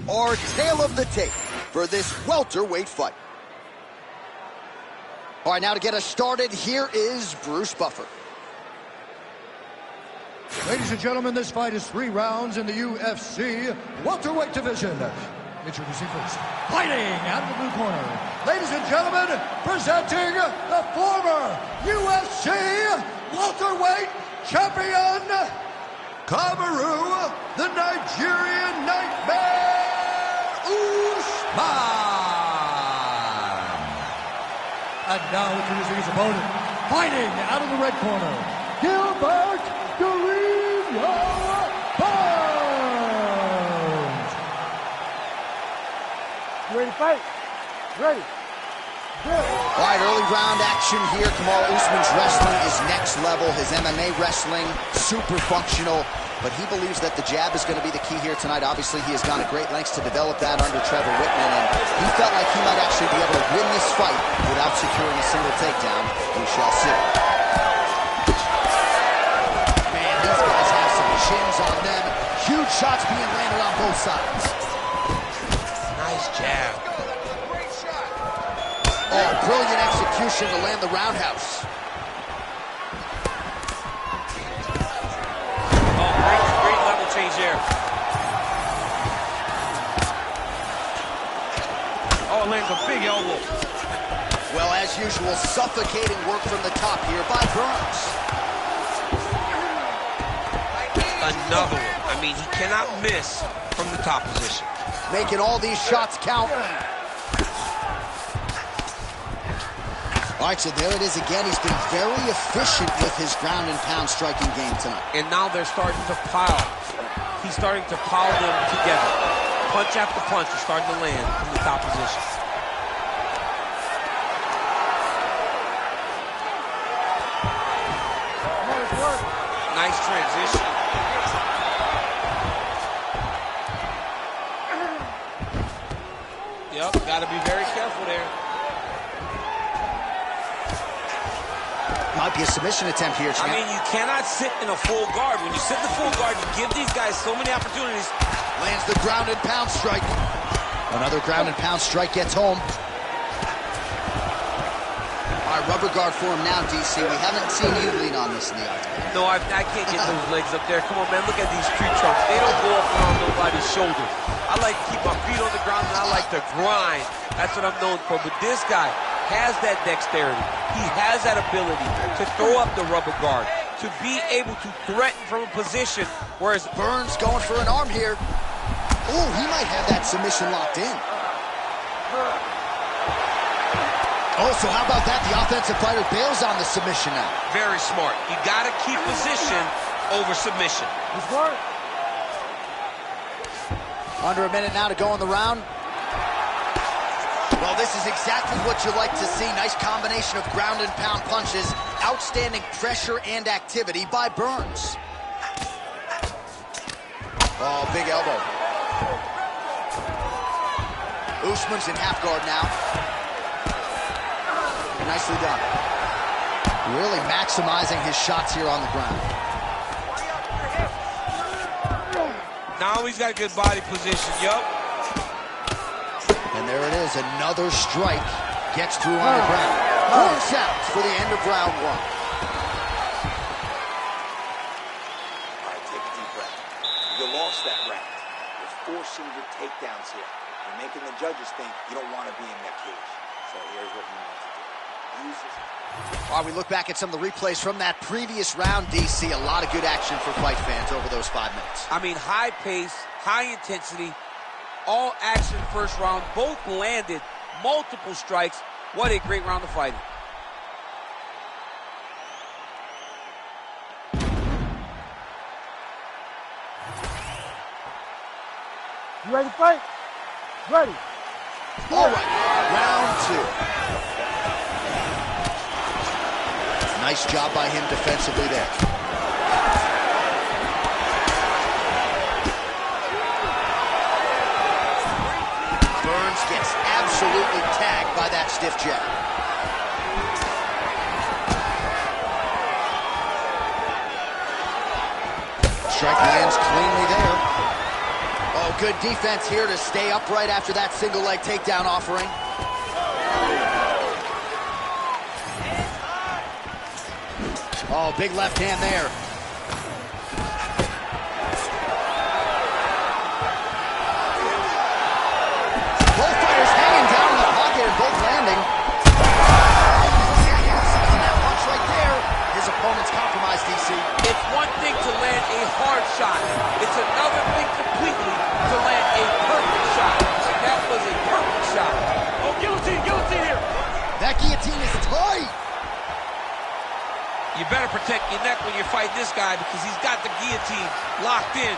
our tale of the tape for this welterweight fight. All right, now to get us started, here is Bruce Buffer. Ladies and gentlemen, this fight is 3 rounds in the UFC welterweight division. Introducing first, fighting out of the blue corner. Ladies and gentlemen, presenting the former UFC welterweight champion, Kamaru, the Nigerian Nightmare Usman. And now introducing his opponent, fighting out of the red corner, Gilbert Durinho Burns. You ready to fight? Ready. Good. All right, early round action here. Kamaru Usman's wrestling is next level. His MMA wrestling, super functional. But he believes that the jab is going to be the key here tonight. Obviously, he has gone to great lengths to develop that under Trevor Whitman. And he felt like he might actually be able to win this fight without securing a single takedown. We shall see. Man, these guys have some chins on them. Huge shots being landed on both sides. Nice jab. Oh, brilliant execution to land the roundhouse. Oh, great level change there. Oh, it lands a big elbow. Well, as usual, suffocating work from the top here by Burns. Another one. I mean, he cannot miss from the top position. Making all these shots count. All right, so there it is again. He's been very efficient with his ground and pound striking game tonight. And now they're starting to pile. He's starting to pile them together. Punch after punch is starting to land from the top position. Nice transition. Yep, got to be very careful there. Might be a submission attempt here, champ. I mean, you cannot sit in a full guard. When you sit in the full guard, you give these guys so many opportunities. Lands the ground and pound strike. Another ground and pound strike gets home. All right, rubber guard for him now, DC. We haven't seen you lean on this in the octagon. No, I can't get those legs up there. Come on, man, look at these tree trunks. They don't go up around nobody's shoulders. I like to keep my feet on the ground, and I like to grind. That's what I'm known for. But this guy has that dexterity. He has that ability to throw up the rubber guard, to be able to threaten from a position, whereas Burns going for an arm here. Oh, he might have that submission locked in. Oh, so how about that? The offensive fighter bails on the submission now. Very smart. You got to keep position over submission. Smart. Under a minute now to go in the round. Well, this is exactly what you like to see. Nice combination of ground and pound punches. Outstanding pressure and activity by Burns. Oh, big elbow. Usman's in half guard now. Nicely done. Really maximizing his shots here on the ground. Now he's got good body position, yup. And there it is, another strike gets through on the ground. 4 sounds for the end of round 1. All right, take a deep breath. You lost that round. You're forcing your takedowns here. You're making the judges think you don't want to be in that cage. So here's what you need to do. Use this. While we look back at some of the replays from that previous round, DC, a lot of good action for fight fans over those 5 minutes. I mean, high pace, high intensity, all action first round. Both landed multiple strikes. What a great round of fighting. You ready to fight? Ready. All right, round 2. Nice job by him defensively there. Burns gets absolutely tagged by that stiff jab. Strike lands cleanly there. Oh, Oh, good defense here to stay upright after that single leg takedown offering. Oh, big left hand there. Both fighters hanging down in the pocket and both landing. And that punch right there, his opponent's compromised, DC. It's one thing to land a hard shot. It's another thing completely to land a perfect shot. And that was a perfect shot. Oh, guillotine here. That guillotine is tight. You better protect your neck when you fight this guy because he's got the guillotine locked in.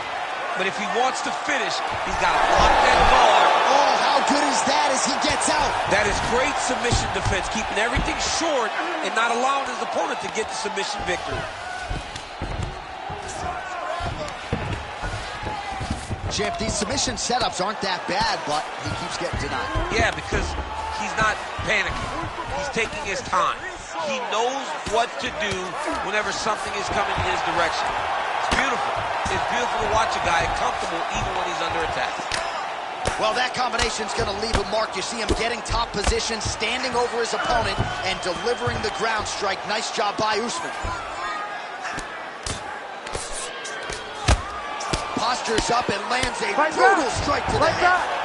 But if he wants to finish, he's got to lock that guard. Oh, how good is that as he gets out? That is great submission defense, keeping everything short and not allowing his opponent to get the submission victory. Champ, these submission setups aren't that bad, but he keeps getting denied. Yeah, because he's not panicking. He's taking his time. He knows what to do whenever something is coming in his direction. It's beautiful. It's beautiful to watch a guy comfortable even when he's under attack. Well, that combination's going to leave a mark. You see him getting top position, standing over his opponent, and delivering the ground strike. Nice job by Usman. Postures up and lands a brutal strike to the head.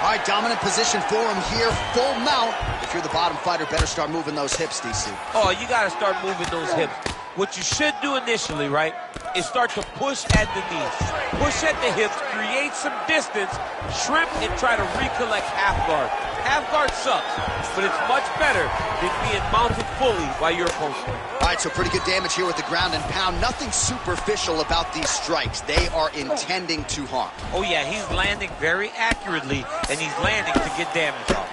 All right, dominant position for him here, full mount. If you're the bottom fighter, better start moving those hips, DC. Oh, you got to start moving those hips. What you should do initially, right, is start to push at the knees. Push at the hips, create some distance, shrimp, and try to recollect half guard. Half guard sucks, but it's much better than being mounted fully by your opponent. All right, so pretty good damage here with the ground and pound. Nothing superficial about these strikes. They are intending to harm. Oh, yeah, he's landing very accurately, and he's landing to get damage off.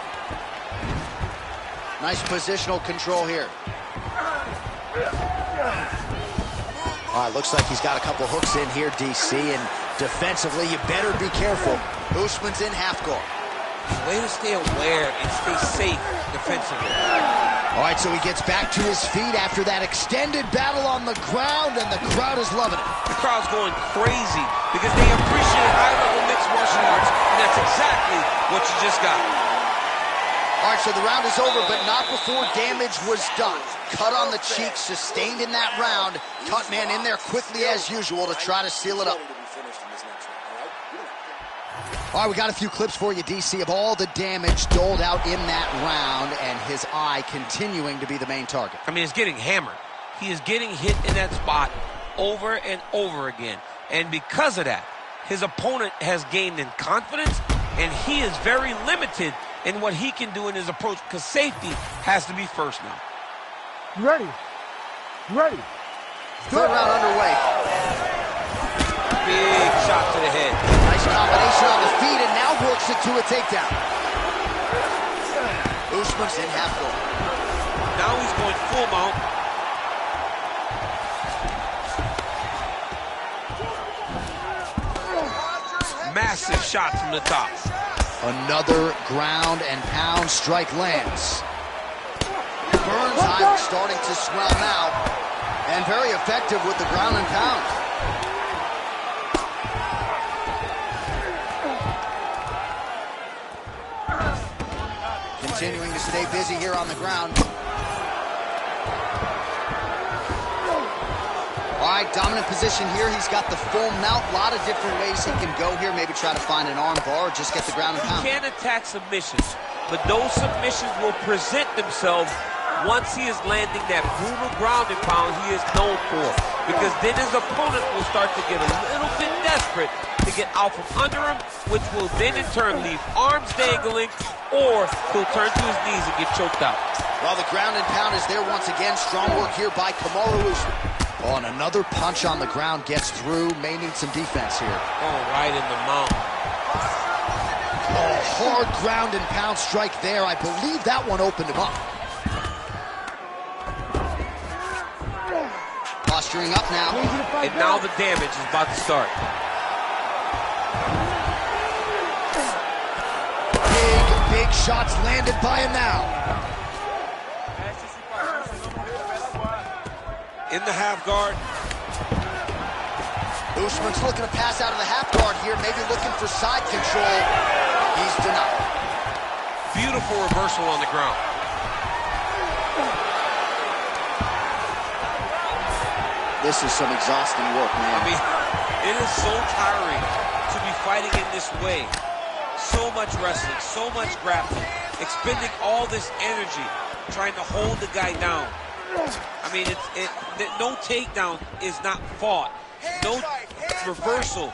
Nice positional control here. All right, looks like he's got a couple hooks in here, DC, and defensively, you better be careful. Usman's in half guard. Way to stay aware and stay safe defensively. All right, so he gets back to his feet after that extended battle on the ground, and the crowd is loving it. The crowd's going crazy because they appreciate high-level mixed martial arts, and that's exactly what you just got. All right, so the round is over, but not before damage was done. Cut on the cheek, sustained in that round. Cutman in there quickly as usual to try to seal it up. All right, we got a few clips for you, DC, of all the damage doled out in that round, and his eye continuing to be the main target. I mean, he's getting hammered. He is getting hit in that spot over and over again. And because of that, his opponent has gained in confidence, and he is very limited in what he can do in his approach, because safety has to be first now. You ready? You ready? Third round underway. Big shot to the head. Nice combination on the feet, and now works it to a takedown. Usman's in half guard. Now he's going full mount. Massive shot from the top. Another ground and pound strike lands. Burns' eye starting to swell now, and very effective with the ground and pound. Continuing to stay busy here on the ground. All right, dominant position here. He's got the full mount. A lot of different ways he can go here. Maybe try to find an arm bar or just get the ground and pound. He can attack submissions, but those submissions will present themselves once he is landing that brutal ground and pound he is known for. Because then his opponent will start to get a little bit desperate to get out from under him, which will then in turn leave arms dangling, or he'll turn to his knees and get choked out. Well, the ground and pound is there once again. Strong work here by Kamaru Usman. Oh, and another punch on the ground gets through. May need some defense here. Oh, right in the mount. Oh, hard ground and pound strike there. I believe that one opened him up. Posturing up now. And now the damage is about to start. Big shots landed by him now. In the half guard. Usman's looking to pass out of the half guard here, maybe looking for side control. He's denied. Beautiful reversal on the ground. This is some exhausting work, man. I mean, it is so tiring to be fighting in this way. So much wrestling, so much grappling, expending all this energy trying to hold the guy down. I mean, no takedown is not fought. No reversal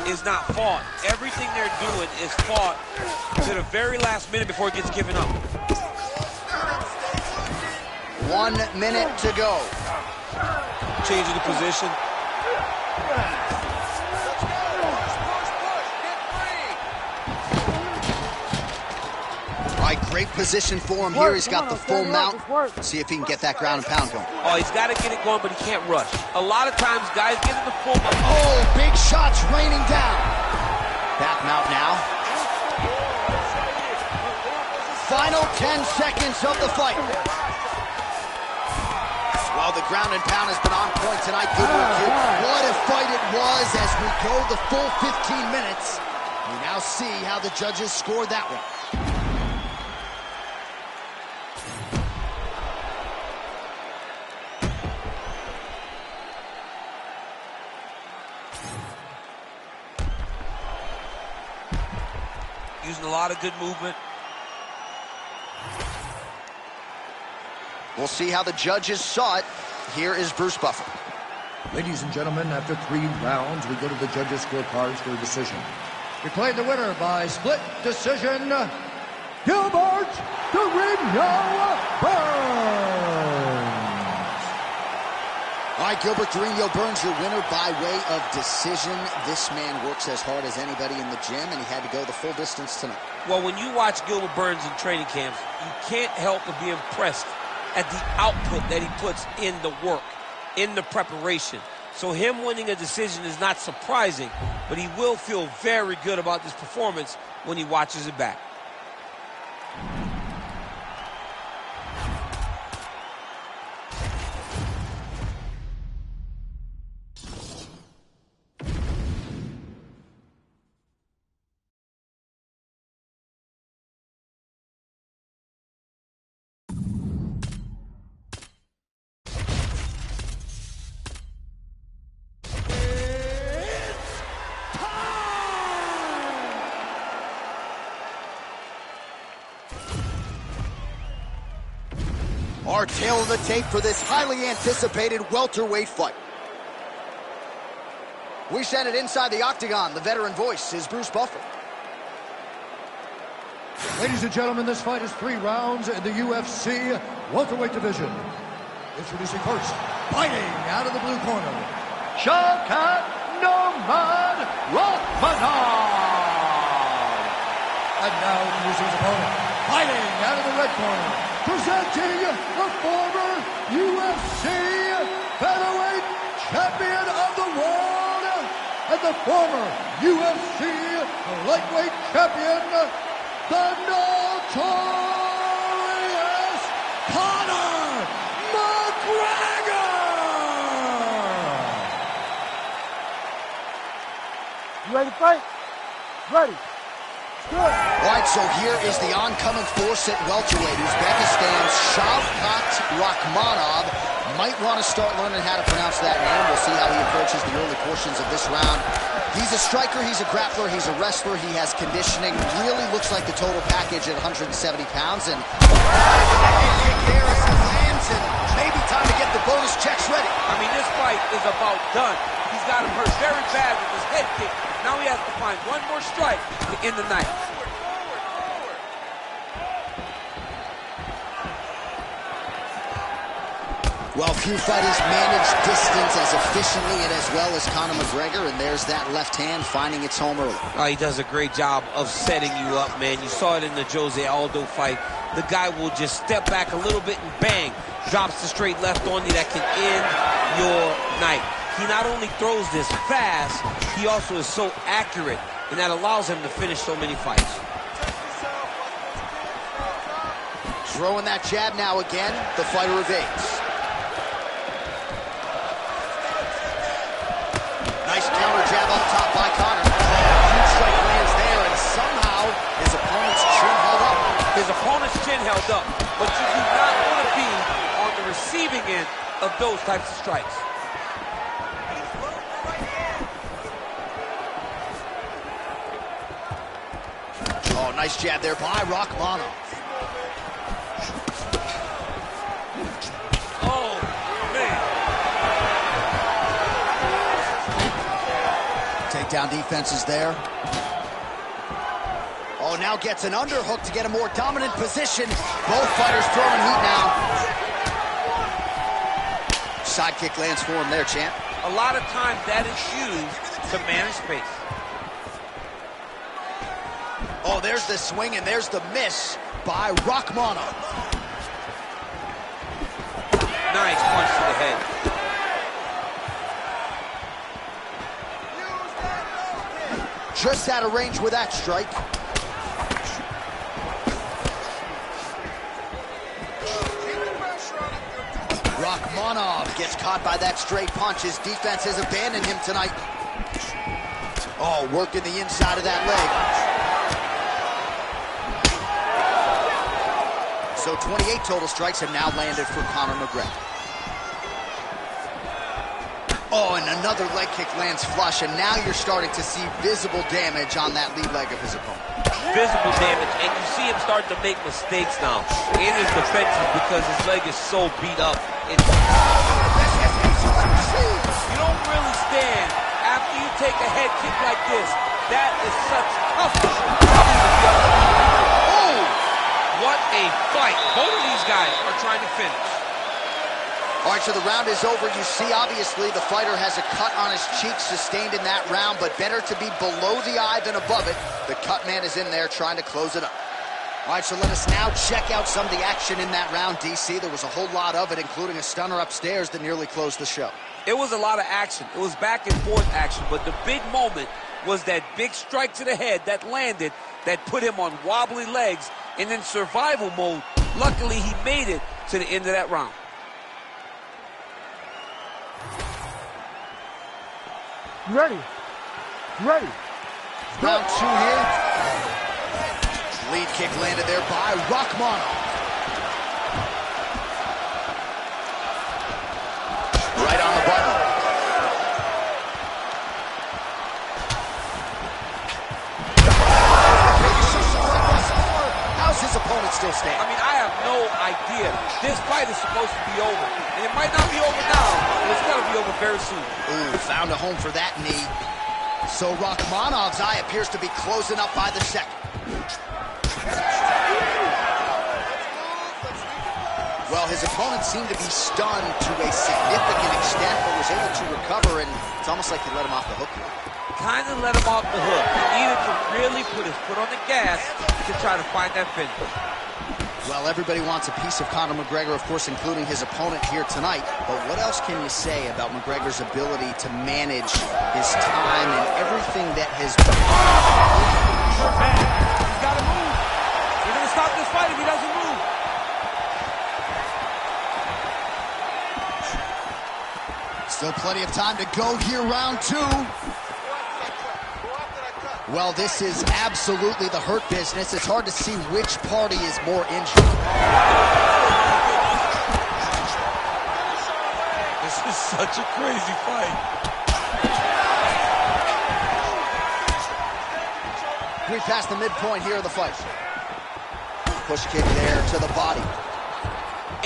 is not fought. Everything they're doing is fought to the very last minute before it gets given up. 1 minute to go. Changing the position. All right, great position for him here. He's got the full mount. See if he can get that ground and pound going. Oh, he's got to get it going, but he can't rush. A lot of times, guys get in the full mount. Oh, big shots raining down. Back mount now. Final 10 seconds of the fight. Well, the ground and pound has been on point tonight. What a fight it was as we go the full 15 minutes. We now see how the judges scored that one. Using a lot of good movement. We'll see how the judges saw it. Here is Bruce Buffer. Ladies and gentlemen, after 3 rounds, we go to the judges' scorecards for a decision. Declared the winner by split decision, Gilbert Durinho Burns. All right, Gilbert Durinho Burns, your winner by way of decision. This man works as hard as anybody in the gym, and he had to go the full distance tonight. Well, when you watch Gilbert Burns in training camps, you can't help but be impressed at the output that he puts in the work, in the preparation. So him winning a decision is not surprising, but he will feel very good about this performance when he watches it back. Our tail of the tape for this highly anticipated welterweight fight. We send it inside the octagon. The veteran voice is Bruce Buffer. Ladies and gentlemen, this fight is 3 rounds in the UFC welterweight division. Introducing first, fighting out of the blue corner, Shavkat Nurmagomedov. And now introducing his opponent, fighting out of the red corner, presenting the former UFC featherweight champion of the world and the former UFC lightweight champion, the notorious Conor McGregor! You ready to fight? Ready. Good. All right, so here is the oncoming force at welterweight, Uzbekistan's Shavkat Rakhmonov. Might want to start learning how to pronounce that name. We'll see how he approaches the early portions of this round. He's a striker, he's a grappler, he's a wrestler, he has conditioning. Really looks like the total package at 170 pounds. And lands, and maybe time to get the bonus checks ready. I mean, this fight is about done. He's got him hurt very bad with his head kick. Now he has to find one more strike to end the night. Well, few fighters manage distance as efficiently and as well as Conor McGregor, and there's that left hand finding its home early. Oh, he does a great job of setting you up, man. You saw it in the Jose Aldo fight. The guy will just step back a little bit and bang, drops the straight left on you that can end your night. He not only throws this fast, he also is so accurate, and that allows him to finish so many fights. Throwing that jab now again, the fighter evades. Nice counter held up. But you do not want to be on the receiving end of those types of strikes. Oh, nice jab there by Rakhmonov. Oh, man. Takedown defense is there. Oh, now gets an underhook to get a more dominant position. Both fighters throwing heat now. Side kick lands for him there, champ. A lot of times that is used to manage space. Oh, there's the swing and there's the miss by Rakhmonov. Nice punch to the head. Just out of range with that strike. Rakhmonov gets caught by that straight punch. His defense has abandoned him tonight. Oh, working the inside of that leg. So 28 total strikes have now landed for Conor McGregor. Oh, and another leg kick lands flush, and now you're starting to see visible damage on that lead leg of his opponent. Visible damage, and you see him starting to make mistakes now in his defenses because his leg is so beat up. You don't really stand after you take a head kick like this. That is such toughness. Oh, what a fight. Both of these guys are trying to finish. All right, so the round is over. You see, obviously, the fighter has a cut on his cheek sustained in that round, but better to be below the eye than above it. The cut man is in there trying to close it up. All right, so let us now check out some of the action in that round, DC. There was a whole lot of it, including a stunner upstairs that nearly closed the show. It was a lot of action. It was back and forth action, but the big moment was that big strike to the head that landed, that put him on wobbly legs and in survival mode. Luckily, he made it to the end of that round. Ready. Ready. Round two here. Lead kick landed there by Rakhmonov. Right on the button. How's his opponent still standing? I mean, I have no idea. This fight is supposed to be over. And it might not be over now, but it's got to be over very soon. Ooh, found a home for that knee. So Rakhmonov's eye appears to be closing up by the second. Well, his opponent seemed to be stunned to a significant extent, but was able to recover, and it's almost like he let him off the hook. Kind of let him off the hook. He needed to really put his foot on the gas to try to find that finish. Well, everybody wants a piece of Conor McGregor, of course, including his opponent here tonight. But what else can you say about McGregor's ability to manage his time and everything that has been? He's got to move. We're going to stop this fight if he doesn't move. Still plenty of time to go here, round two. Well, this is absolutely the hurt business. It's hard to see which party is more injured. This is such a crazy fight. We passed the midpoint here of the fight. Push kick there to the body.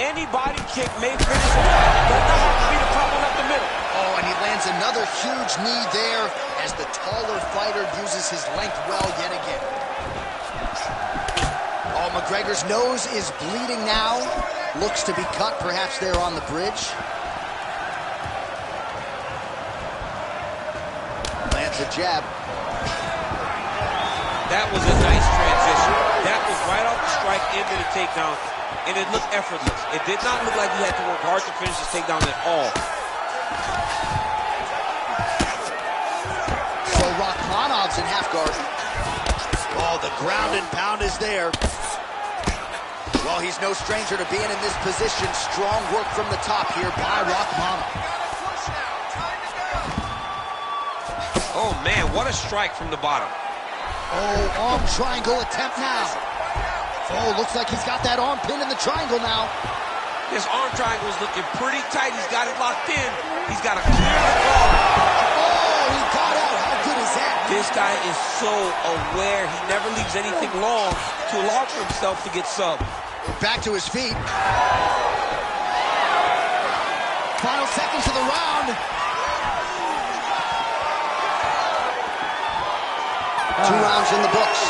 Any body kick may finish the fight. Does not have to be the top one up the middle. Oh, and he lands another huge knee there as the taller fighter uses his length well yet again. Oh, McGregor's nose is bleeding now. Looks to be cut, perhaps there on the bridge. Lands a jab. That was a nice transition. That was right off the strike into the takedown, and it looked effortless. It did not look like he had to work hard to finish this takedown at all. So Rakhmonov's in half guard. Oh, the ground and pound is there. Well, he's no stranger to being in this position. Strong work from the top here by Rakhmonov. Oh, man, what a strike from the bottom. Oh, arm triangle attempt now. Oh, looks like he's got that arm pinned in the triangle now. His arm triangle is looking pretty tight. He's got it locked in. He's got to clear the guard. Oh, he got out. How good is that? This guy is so aware. He never leaves anything long to allow for himself to get subbed. Back to his feet. Final seconds of the round. 2 rounds in the books.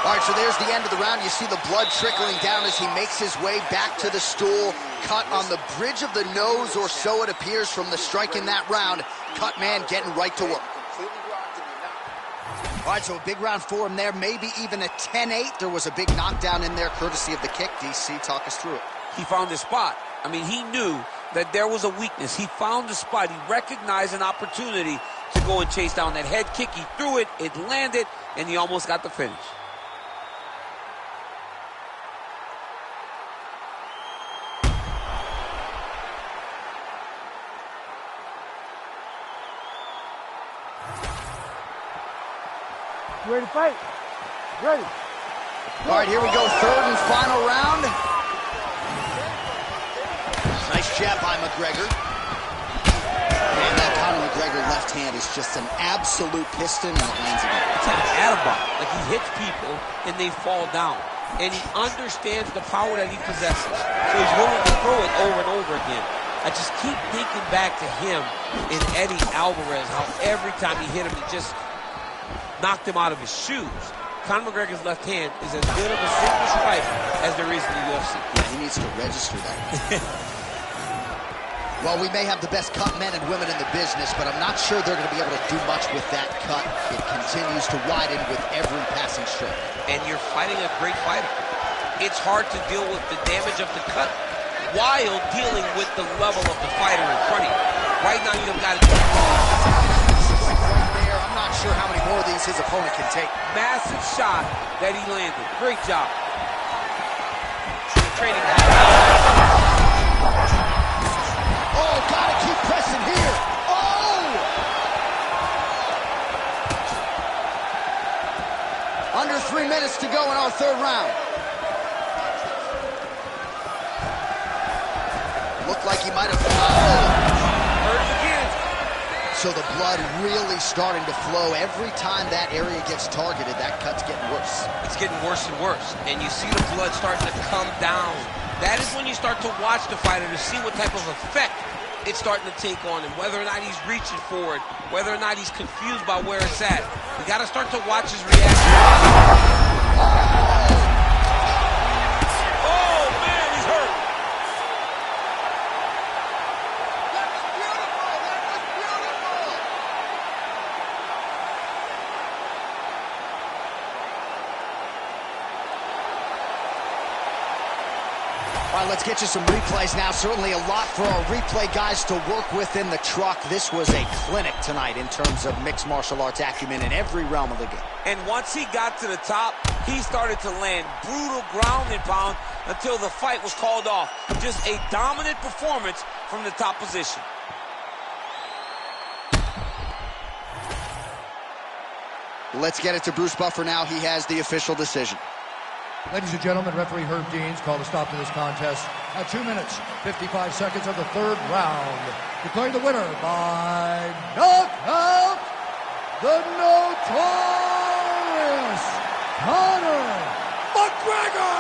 All right, so there's the end of the round. You see the blood trickling down as he makes his way back to the stool. Cut on the bridge of the nose, or so it appears from the strike in that round. Cut man getting right to work. All right, so a big round for him there. Maybe even a 10-8. There was a big knockdown in there, courtesy of the kick. DC, talk us through it. He found his spot. I mean, he knew that there was a weakness. He found the spot. He recognized an opportunity to go and chase down that head kick. He threw it, it landed, and he almost got the finish. Ready to fight? Ready. All right, here we go. Third and final round. Nice jab by McGregor. And that Conor McGregor left hand is just an absolute piston, and it lands again. It's like an atom bomb. Like, he hits people, and they fall down. And he understands the power that he possesses. So he's willing to throw it over and over again. I just keep thinking back to him and Eddie Alvarez, how every time he hit him, he just knocked him out of his shoes. Conor McGregor's left hand is as good of a single strike as there is in the UFC. Yeah, he needs to register that. Well, we may have the best cut men and women in the business, but I'm not sure they're going to be able to do much with that cut. It continues to widen with every passing stroke. And you're fighting a great fighter. It's hard to deal with the damage of the cut while dealing with the level of the fighter in front of you. Right now, you've got to do I'm not sure how many more of these his opponent can take. massive shot that he landed. Great job. Training. Oh, gotta keep pressing here. Oh! Under 3 minutes to go in our third round. Looked like he might have... Hurt him again. So the blood really starting to flow. Every time that area gets targeted, that cut's getting worse. It's getting worse and worse. And you see the blood starting to come down. That is when you start to watch the fighter to see what type of effect it's starting to take on him, whether or not he's reaching for it, whether or not he's confused by where it's at. You got to start to watch his reaction. Oh, man, he's hurt. That was beautiful! That was beautiful! All right, let's get you some replays now. Certainly a lot for our replay guys to work with in the truck. This was a clinic tonight in terms of mixed martial arts acumen in every realm of the game. And once he got to the top, he started to land brutal ground and pound until the fight was called off. Just a dominant performance from the top position. Let's get it to Bruce Buffer now. He has the official decision. Ladies and gentlemen, referee Herb Deans called a stop to this contest at 2 minutes, 55 seconds of the third round. Declaring the winner by knockout, the notorious Conor McGregor!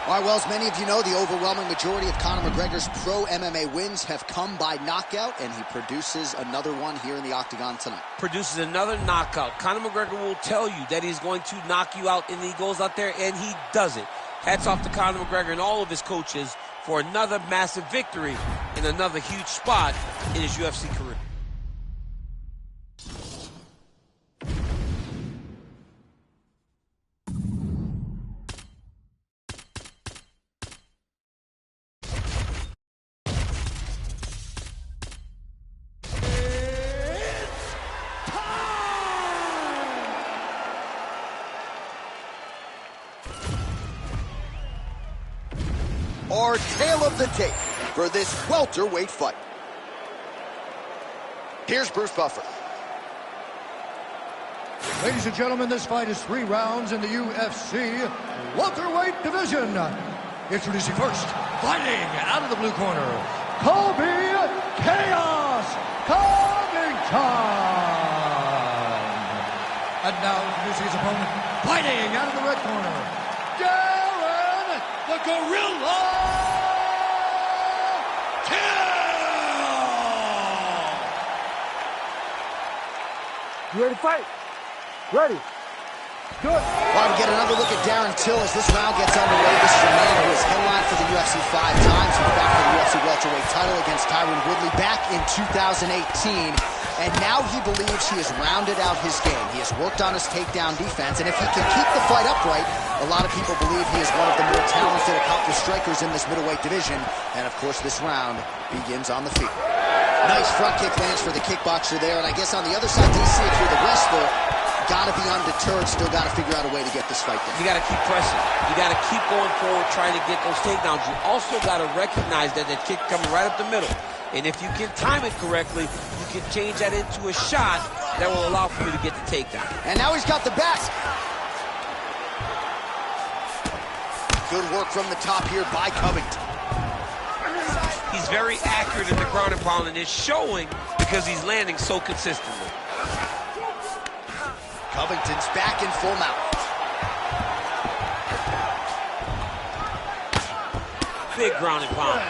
All right, well, as many of you know, the overwhelming majority of Conor McGregor's pro MMA wins have come by knockout, and he produces another one here in the octagon tonight. Produces another knockout. Conor McGregor will tell you that he's going to knock you out, and he goes out there and he does it. Hats off to Conor McGregor and all of his coaches for another massive victory and another huge spot in his UFC career. Our tale of the tape for this welterweight fight. Here's Bruce Buffer. Ladies and gentlemen, this fight is 3 rounds in the UFC welterweight division. Introducing first, fighting out of the blue corner, Colby Chaos Covington. And now introducing his opponent, fighting out of the red corner, Darren the Gorilla Till. You ready to fight? Ready. Good. All right, we get another look at Darren Till as this round gets underway. This is a man who has headlined for the UFC 5 times. He fought for the UFC welterweight title against Tyron Woodley back in 2018. And now he believes he has rounded out his game. He has worked on his takedown defense, and if he can keep the fight upright, a lot of people believe he is one of the more talented, accomplished strikers in this middleweight division. And of course, this round begins on the feet. Nice front kick lands for the kickboxer there, and I guess on the other side, DC, if you're the wrestler, gotta be undeterred, still gotta figure out a way to get this fight done. You gotta keep pressing. You gotta keep going forward, trying to get those takedowns. You also gotta recognize that kick coming right up the middle. And if you can time it correctly, you can change that into a shot that will allow for you to get the takedown. And now he's got the back. Good work from the top here by Covington. He's very accurate in the ground and pound, and it's showing because he's landing so consistently. Covington's back in full mount. Big ground and pound.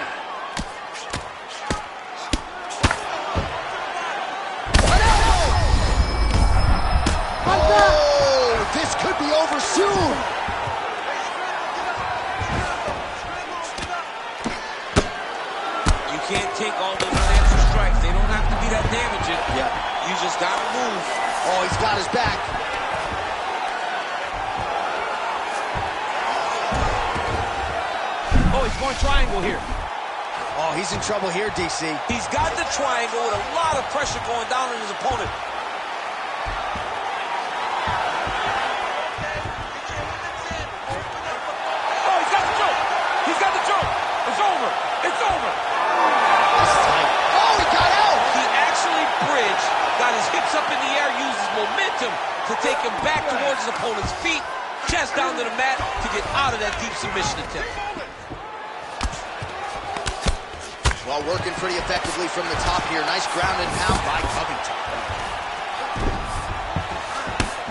Oh, this could be over soon. You can't take all those unanswered strikes. They don't have to be that damaging. Yeah. You just gotta move. Oh, he's got his back. Oh, he's going triangle here. Oh, he's in trouble here, DC. He's got the triangle with a lot of pressure going down on his opponent. Oh, he's got the choke. He's got the choke. It's over. It's over. That's tight. Oh, he got out. He actually bridged, got his hips up in the air, used his momentum to take him back towards his opponent's feet, chest down to the mat to get out of that deep submission attempt. Well, working pretty effectively from the top here. Nice ground and pound by Covington.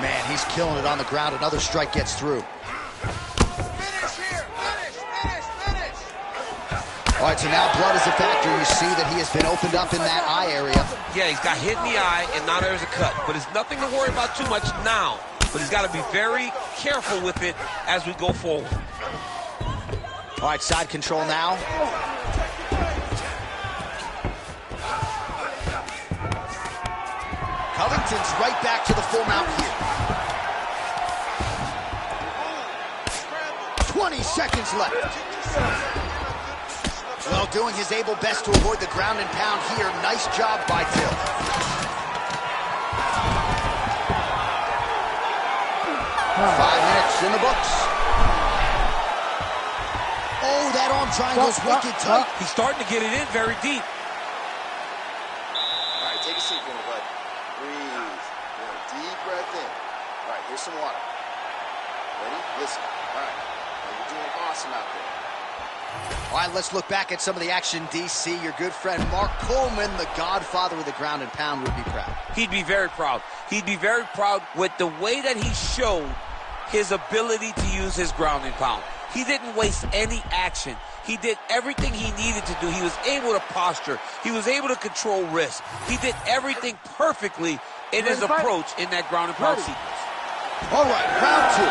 Man, he's killing it on the ground. Another strike gets through. All right, so now blood is a factor. You see that he has been opened up in that eye area. Yeah, he's got hit in the eye, and now there's a cut. But it's nothing to worry about too much now. But he's got to be very careful with it as we go forward. All right, side control now. Covington's right back to the full mount here. 20 seconds left. Well, doing his able best to avoid the ground and pound here. Nice job by Till. Five minutes in the books. Oh, that arm triangle's wicked tight. He's starting to get it in very deep. All right, take a seat for me, bud. Breathe. Deep breath in. All right, here's some water. Ready? Listen. All right. You're doing awesome out there. All right, let's look back at some of the action, DC. Your good friend Mark Coleman, the godfather of the ground and pound, would be proud. He'd be very proud. He'd be very proud with the way that he showed his ability to use his ground and pound. He didn't waste any action. He did everything he needed to do. He was able to posture. He was able to control risk. He did everything perfectly in his approach in that ground and pound sequence. All right, round two.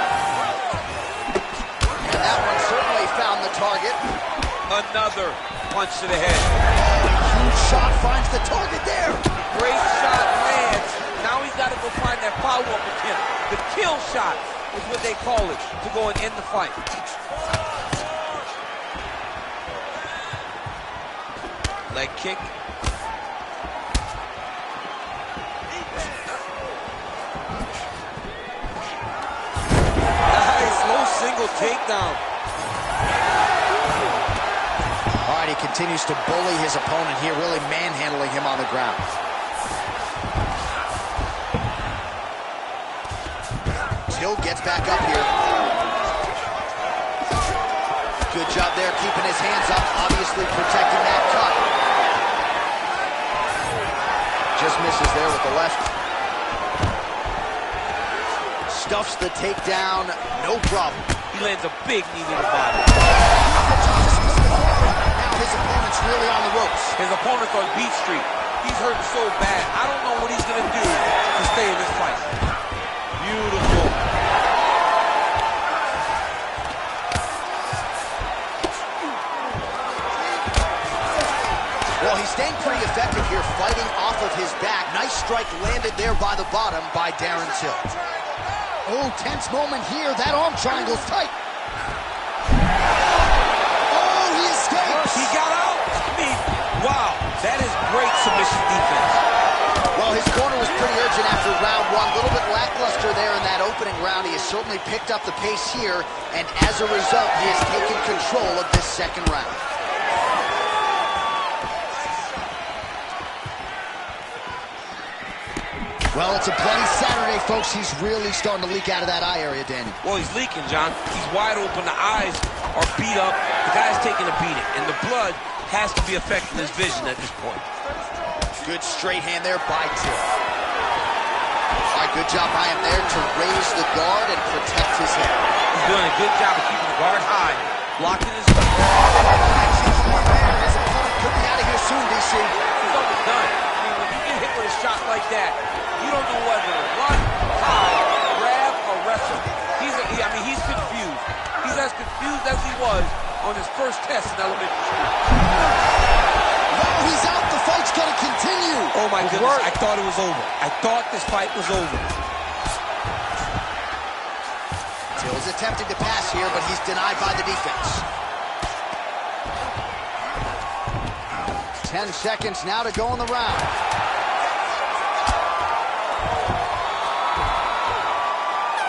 And that one certainly found the target. Another punch to the head. Oh, a huge shot finds the target there. Great shot lands. Now he's got to go find that follow-up attempt. The kill shot is what they call it, to go and end the fight. Leg kick. Nice, low single takedown. All right, he continues to bully his opponent here, really manhandling him on the ground. Hill gets back up here. Good job there keeping his hands up, obviously protecting that cut. Just misses there with the left. Stuffs the takedown, no problem. He lands a big knee to the body. Now his opponent's really on the ropes. His opponent's on beat street. He's hurting so bad. I don't know what he's going to do to stay in this fight. Beautiful. Well, he's staying pretty effective here, fighting off of his back. Nice strike landed there by the bottom by Darren Till. Oh, tense moment here. That arm triangle's tight. Oh, he escapes. He got out. I mean, wow, that is great submission defense. Well, his corner was pretty urgent after round one. A little bit lackluster there in that opening round. He has certainly picked up the pace here, and as a result, he has taken control of this second round. Well, it's a bloody Saturday, folks. He's really starting to leak out of that eye area, Danny. Well, he's leaking, John. He's wide open. The eyes are beat up. The guy's taking a beating, and the blood has to be affecting his vision at this point. Good straight hand there by Till. All right, good job by him there to raise the guard and protect his head. He's doing a good job of keeping the guard high, blocking his... His opponent could be out of here soon, DC. He's almost done. I mean, when you get hit with a shot like that, you don't know whether to run, hide, grab, or wrestle. He's confused. He's as confused as he was on his first test in elementary school. Oh, he's out. The fight's going to continue. Oh, my goodness. I thought it was over. I thought this fight was over. Till's attempting to pass here, but he's denied by the defense. 10 seconds now to go in the round.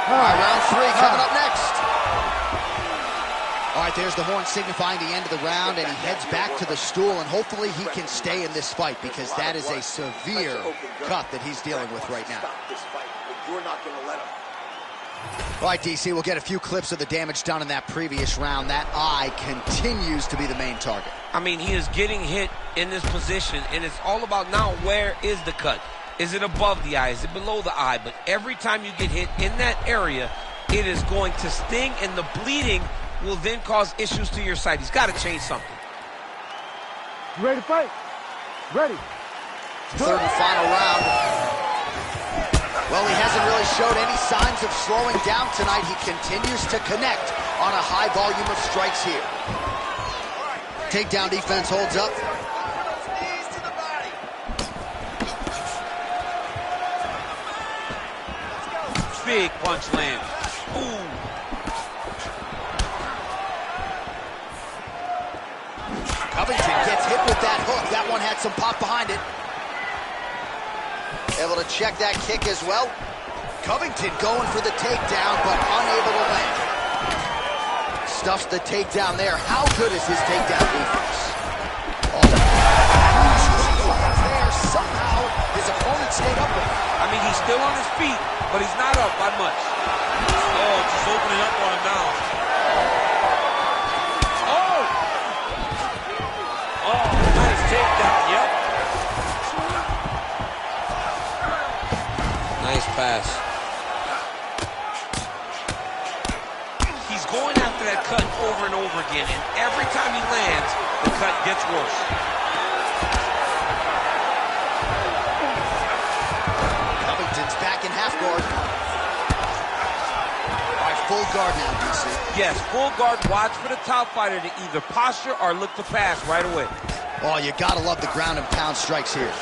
All right, round three coming up next. All right, there's the horn signifying the end of the round, and he heads back to the stool, and hopefully he can stay in this fight because that is a severe cut that he's dealing with right now. You're not going to let him. All right, DC, we'll get a few clips of the damage done in that previous round. That eye continues to be the main target. I mean, he is getting hit in this position, and it's all about now where is the cut? Is it above the eye? Is it below the eye? But every time you get hit in that area, it is going to sting, and the bleeding will then cause issues to your sight. He's got to change something. You ready to fight? Ready. Third and final round. Well, he hasn't really showed any signs of slowing down tonight. He continues to connect on a high volume of strikes here. Takedown defense holds up. Big punch lands. Ooh. Covington gets hit with that hook. That one had some pop behind it. Able to check that kick as well. Covington going for the takedown, but unable to land. Stuffs the takedown there. How good is his takedown defense? Oh, there. Somehow, his opponent stayed up with him. I mean, he's still on his feet, but he's not up by much. Oh, just opening up on him now. Oh! Oh, nice takedown, yep. Nice pass. He's going after that cut over and over again, and every time he lands, the cut gets worse. Covington's back in half guard. All right, full guard now, DC. Yes, full guard. Watch for the top fighter to either posture or look to pass right away. Oh, you gotta love the ground and pound strikes here.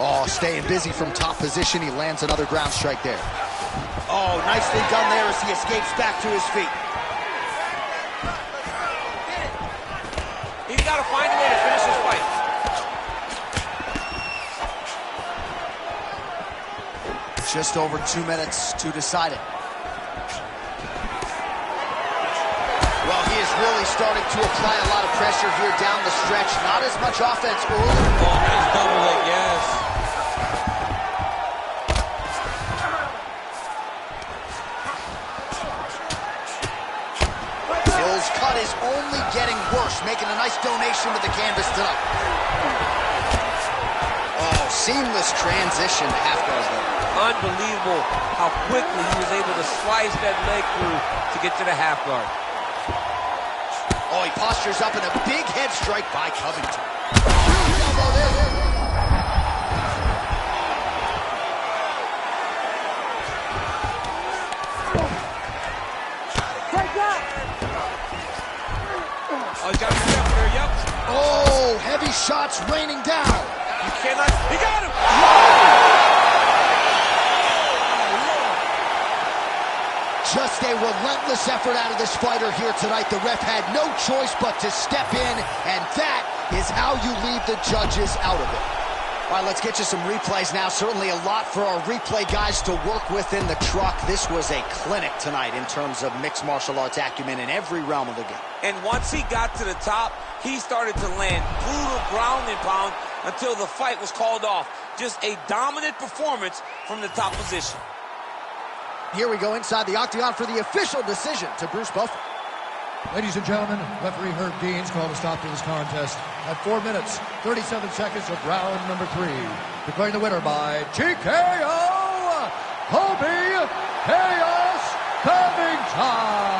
Oh, staying busy from top position. He lands another ground strike there. Oh, nicely done there as he escapes back to his feet. He's got to find a way to finish this fight. Just over 2 minutes to decide it. Well, he is really starting to apply a lot of pressure here down the stretch. Not as much offense early. Oh, nice double leg, yes. Walter's cut is only getting worse, making a nice donation to the canvas tonight. Oh, seamless transition to half guard there. Unbelievable how quickly he was able to slice that leg through to get to the half guard. Oh, he postures up in a big head strike by Covington. Oh, he's got a step there, yep. Oh, heavy shots raining down. You cannot, he got him! Just a relentless effort out of this fighter here tonight. The ref had no choice but to step in, and that is how you leave the judges out of it. All right, let's get you some replays now. Certainly a lot for our replay guys to work with in the truck. This was a clinic tonight in terms of mixed martial arts acumen in every realm of the game. And once he got to the top, he started to land brutal ground and pound until the fight was called off. Just a dominant performance from the top position. Here we go inside the octagon for the official decision to Bruce Buffer. Ladies and gentlemen, referee Herb Deans called a stop to this contest at 4 minutes, 37 seconds of round number 3. Declaring the winner by TKO, Colby Chaos Covington.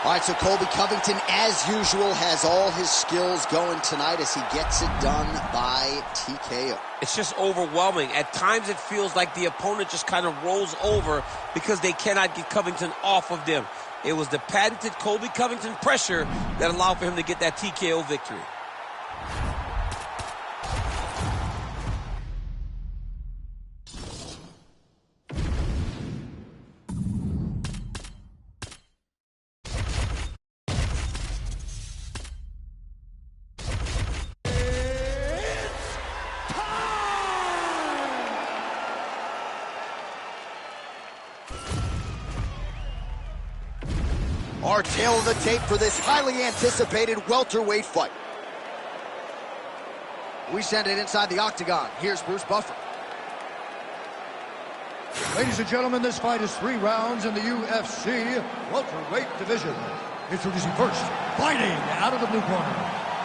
All right, so Colby Covington, as usual, has all his skills going tonight as he gets it done by TKO. It's just overwhelming. At times it feels like the opponent just kind of rolls over because they cannot get Covington off of them. It was the patented Colby Covington pressure that allowed for him to get that TKO victory. Our tail of the tape for this highly anticipated welterweight fight. We send it inside the octagon. Here's Bruce Buffer. Ladies and gentlemen, this fight is 3 rounds in the UFC welterweight division. Introducing first, fighting out of the blue corner,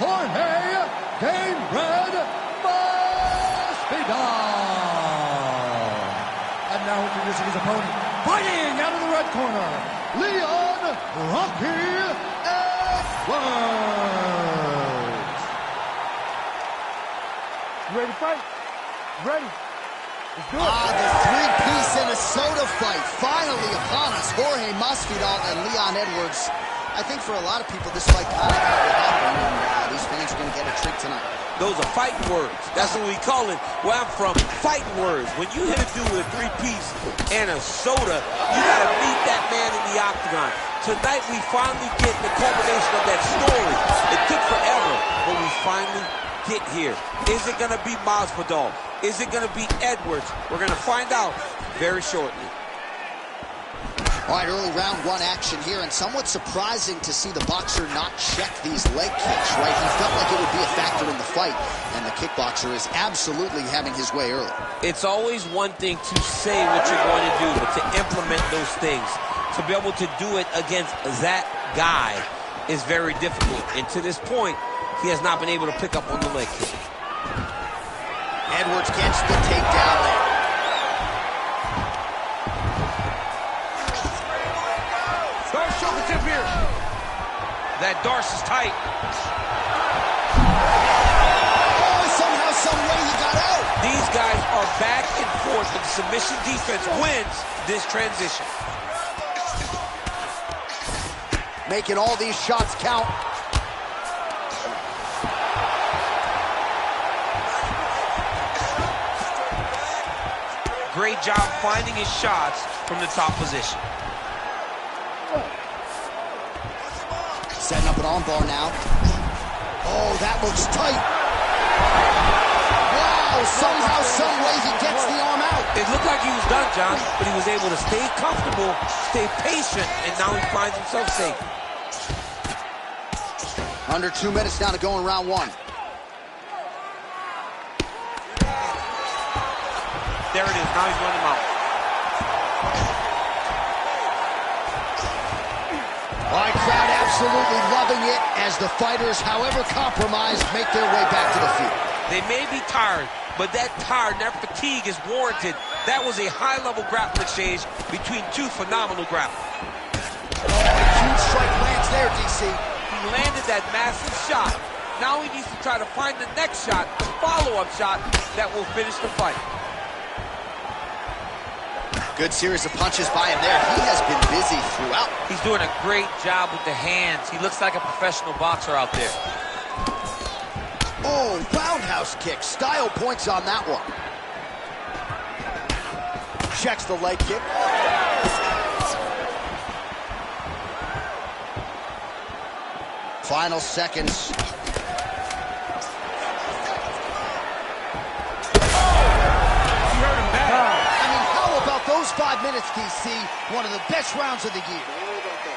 Jorge Game Red Masvidal. And now introducing his opponent, fighting out of the red corner, Leon Rocky Edwards. You ready to fight? Ready. Let's do it. The three-piece Minnesota fight finally upon us. Jorge Masvidal and Leon Edwards. I think for a lot of people, this fight kind of had to happen, and these fans are going to get a treat tonight. Those are fighting words. That's what we call it where I'm from, fighting words. When you hit a dude with a three-piece and a soda, you got to meet that man in the octagon. Tonight, we finally get the culmination of that story. It took forever, but we finally get here. Is it going to be Masvidal? Is it going to be Edwards? We're going to find out very shortly. All right, early round 1 action here, and somewhat surprising to see the boxer not check these leg kicks, right? He felt like it would be a factor in the fight, and the kickboxer is absolutely having his way early. It's always one thing to say what you're going to do, but to implement those things, to be able to do it against that guy is very difficult. And to this point, he has not been able to pick up on the leg kick. Edwards gets the takedown there. Tip here. That Darce is tight. Oh, somehow, some way he got out. These guys are back and forth, but the submission defense wins this transition. Making all these shots count. Great job finding his shots from the top position. Setting up an armbar now. Oh, that looks tight. Wow, somehow, some way he gets the arm out. It looked like he was done, John, but he was able to stay comfortable, stay patient, and now he finds himself safe. Under 2 minutes now to go in round 1. There it is. Now he's running him out. absolutely loving it as the fighters, however compromised, make their way back to the field. They may be tired, but that tired, that fatigue is warranted. That was a high-level grappling exchange between two phenomenal grapplers. Oh, a huge strike lands there, DC. He landed that massive shot. Now he needs to try to find the next shot, the follow-up shot that will finish the fight. Good series of punches by him there. He has been busy throughout. He's doing a great job with the hands. He looks like a professional boxer out there. Oh, roundhouse kick. Style points on that one. Checks the leg kick. Final seconds. Those 5 minutes, DC, one of the best rounds of the year. Don't worry about that.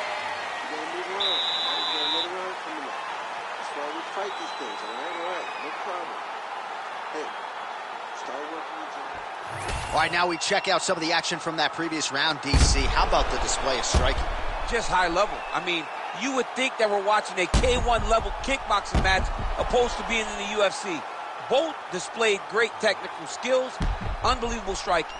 You're going to move around. You're going to move around from the neck. That's why we fight these things, all right? No problem. Hey, start working your job. All right, now we check out some of the action from that previous round, DC. How about the display of striking? Just high level. I mean, you would think that we're watching a K1 level kickboxing match opposed to being in the UFC. Both displayed great technical skills, unbelievable striking.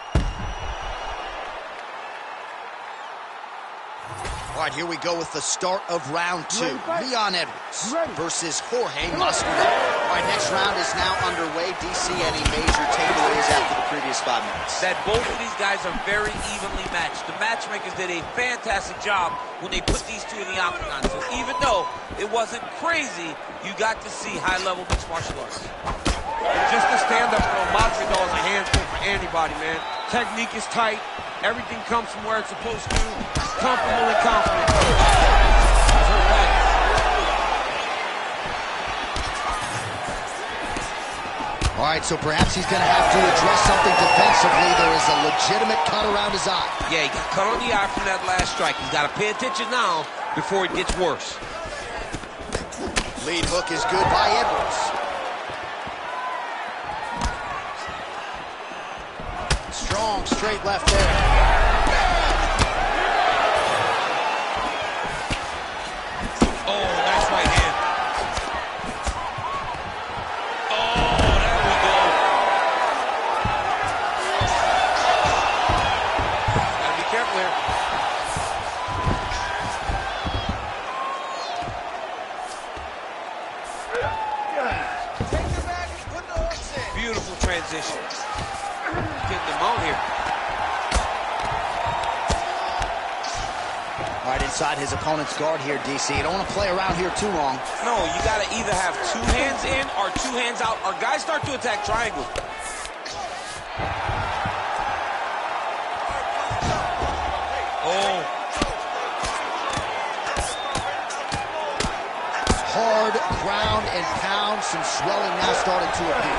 All right, here we go with the start of round 2. Leon Edwards versus Jorge Masvidal. All right, next round is now underway. DC, any major takeaways after the previous 5 minutes? That both of these guys are very evenly matched. The matchmakers did a fantastic job when they put these two in the octagon. So even though it wasn't crazy, you got to see high-level mixed martial arts. And just to stand up for Masvidal is a handful for anybody, man. Technique is tight. Everything comes from where it's supposed to. Comfortable and confident. All right, so perhaps he's going to have to address something defensively. There is a legitimate cut around his eye. Yeah, he got cut on the eye from that last strike. He's got to pay attention now before it gets worse. Lead hook is good by Edwards. Strong straight left there. Transition. Getting them out here. All right, inside his opponent's guard here, DC. You don't want to play around here too long. No, you got to either have 2 hands in or 2 hands out, or guys start to attack triangle. Oh. Hard ground and pound. Some swelling now starting to appear.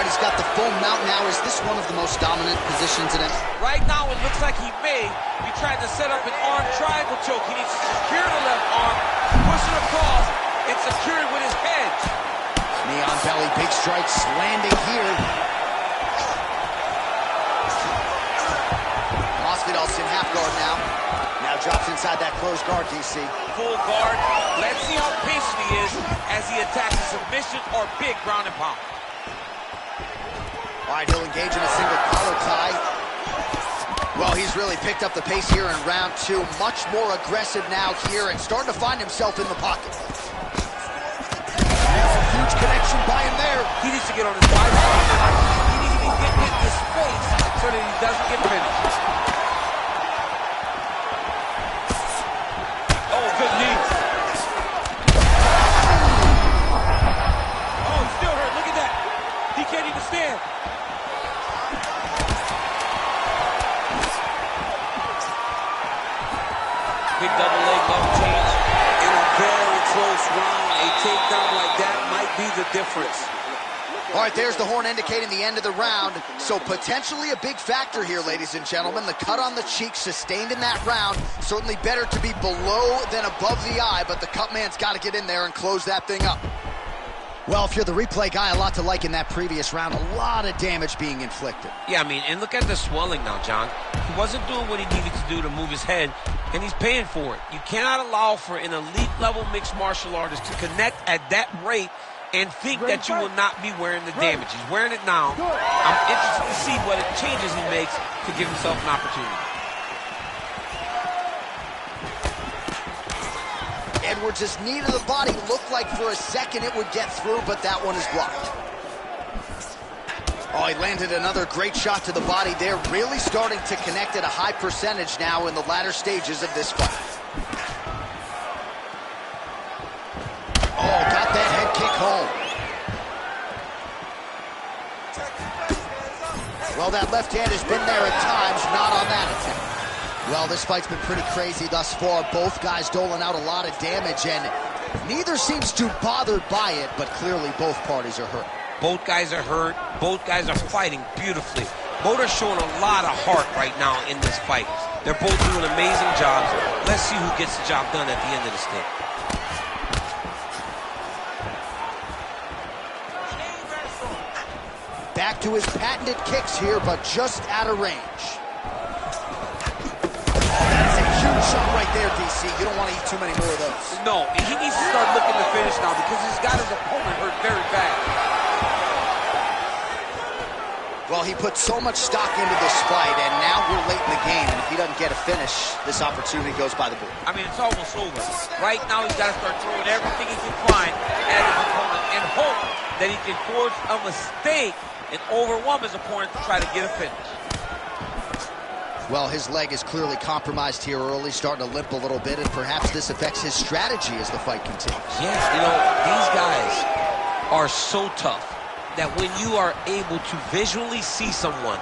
He's got the full mount now. Is this one of the most dominant positions in it? Right now, it looks like he may be trying to set up an arm triangle choke. He needs to secure the left arm, push it across, and secure it with his head. Knee on belly, big strikes landing here. Masvidal's in half guard now. Now drops inside that closed guard, DC. Full guard. Let's see how patient he is as he attacks a submission or big ground and pound. All right, he'll engage in a single collar tie. Well, he's really picked up the pace here in round 2. Much more aggressive now here and starting to find himself in the pocket. Huge connection by him there. He needs to get on his bike. He needs to be getting in his face so that he doesn't get finished. Oh, good knee. Oh, it's still hurt. Look at that. He can't even stand. Big double leg left change. In a very close round, a takedown like that might be the difference. All right, there's the horn indicating the end of the round. So potentially a big factor here, ladies and gentlemen. The cut on the cheek sustained in that round. Certainly better to be below than above the eye, but the cut man's got to get in there and close that thing up. Well, if you're the replay guy, a lot to like in that previous round. A lot of damage being inflicted. Yeah, I mean, and look at the swelling now, John. He wasn't doing what he needed to do to move his head, and he's paying for it. You cannot allow for an elite-level mixed martial artist to connect at that rate and think that you will not be wearing the damage. He's wearing it now. I'm interested to see what changes he makes to give himself an opportunity. Edwards' knee to the body looked like for a second it would get through, but that one is blocked. Oh, he landed another great shot to the body there, really starting to connect at a high percentage now in the latter stages of this fight. Oh, got that head kick home. Well, that left hand has been there at times, not on that attempt. Well, this fight's been pretty crazy thus far. Both guys doling out a lot of damage, and neither seems too bothered by it, but clearly both parties are hurt. Both guys are hurt. Both guys are fighting beautifully. Both are showing a lot of heart right now in this fight. They're both doing amazing jobs. Let's see who gets the job done at the end of this thing. Back to his patented kicks here, but just out of range. Huge shot right there, DC. You don't want to eat too many more of those. No, he needs to start looking to finish now because he's got his opponent hurt very bad. Well, he put so much stock into this fight, and now we're late in the game, and if he doesn't get a finish, this opportunity goes by the board. I mean, it's almost over. Right now, he's got to start throwing everything he can find at his opponent and hope that he can force a mistake and overwhelm his opponent to try to get a finish. Well, his leg is clearly compromised here early, starting to limp a little bit, and perhaps this affects his strategy as the fight continues. Yes, you know, these guys are so tough that when you are able to visually see someone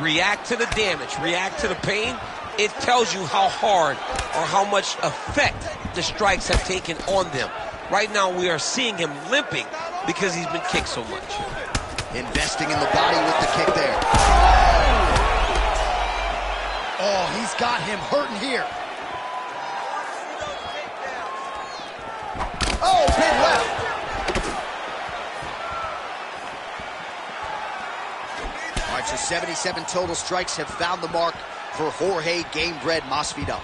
react to the damage, react to the pain, it tells you how hard or how much effect the strikes have taken on them. Right now, we are seeing him limping because he's been kicked so much. Investing in the body with the kick there. Oh, he's got him hurting here. Oh, big left. All right, so 77 total strikes have found the mark for Jorge Gamebred Masvidal.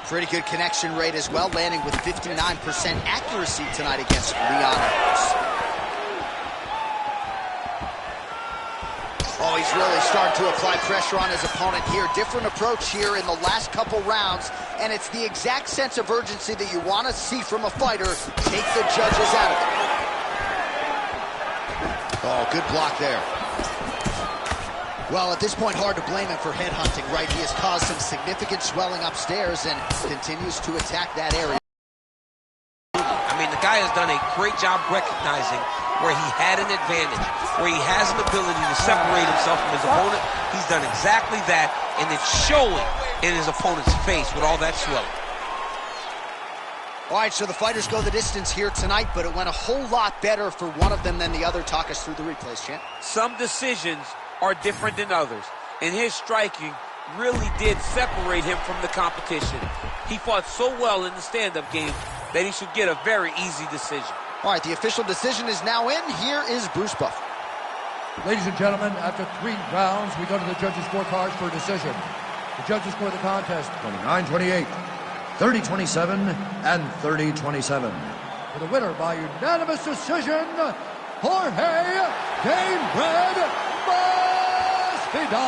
Pretty good connection rate as well, landing with 59% accuracy tonight against Leon Edwards. Oh, he's really starting to apply pressure on his opponent here. Different approach here in the last couple rounds, and it's the exact sense of urgency that you want to see from a fighter. Take the judges out of it. Oh, good block there. Well, at this point, hard to blame him for headhunting, right? He has caused some significant swelling upstairs and continues to attack that area. I mean, the guy has done a great job recognizing where he had an advantage, where he has an ability to separate himself from his opponent. He's done exactly that, and it's showing in his opponent's face with all that swelling. All right, so the fighters go the distance here tonight, but it went a whole lot better for one of them than the other. Talk us through the replays, champ. Some decisions are different than others, and his striking really did separate him from the competition. He fought so well in the stand-up game that he should get a very easy decision. All right, the official decision is now in. Here is Bruce Buffer. Ladies and gentlemen, after 3 rounds, we go to the judges' scorecards for a decision. The judges score the contest 29-28, 30-27, and 30-27. For the winner by unanimous decision, Jorge Gamebred Masvidal.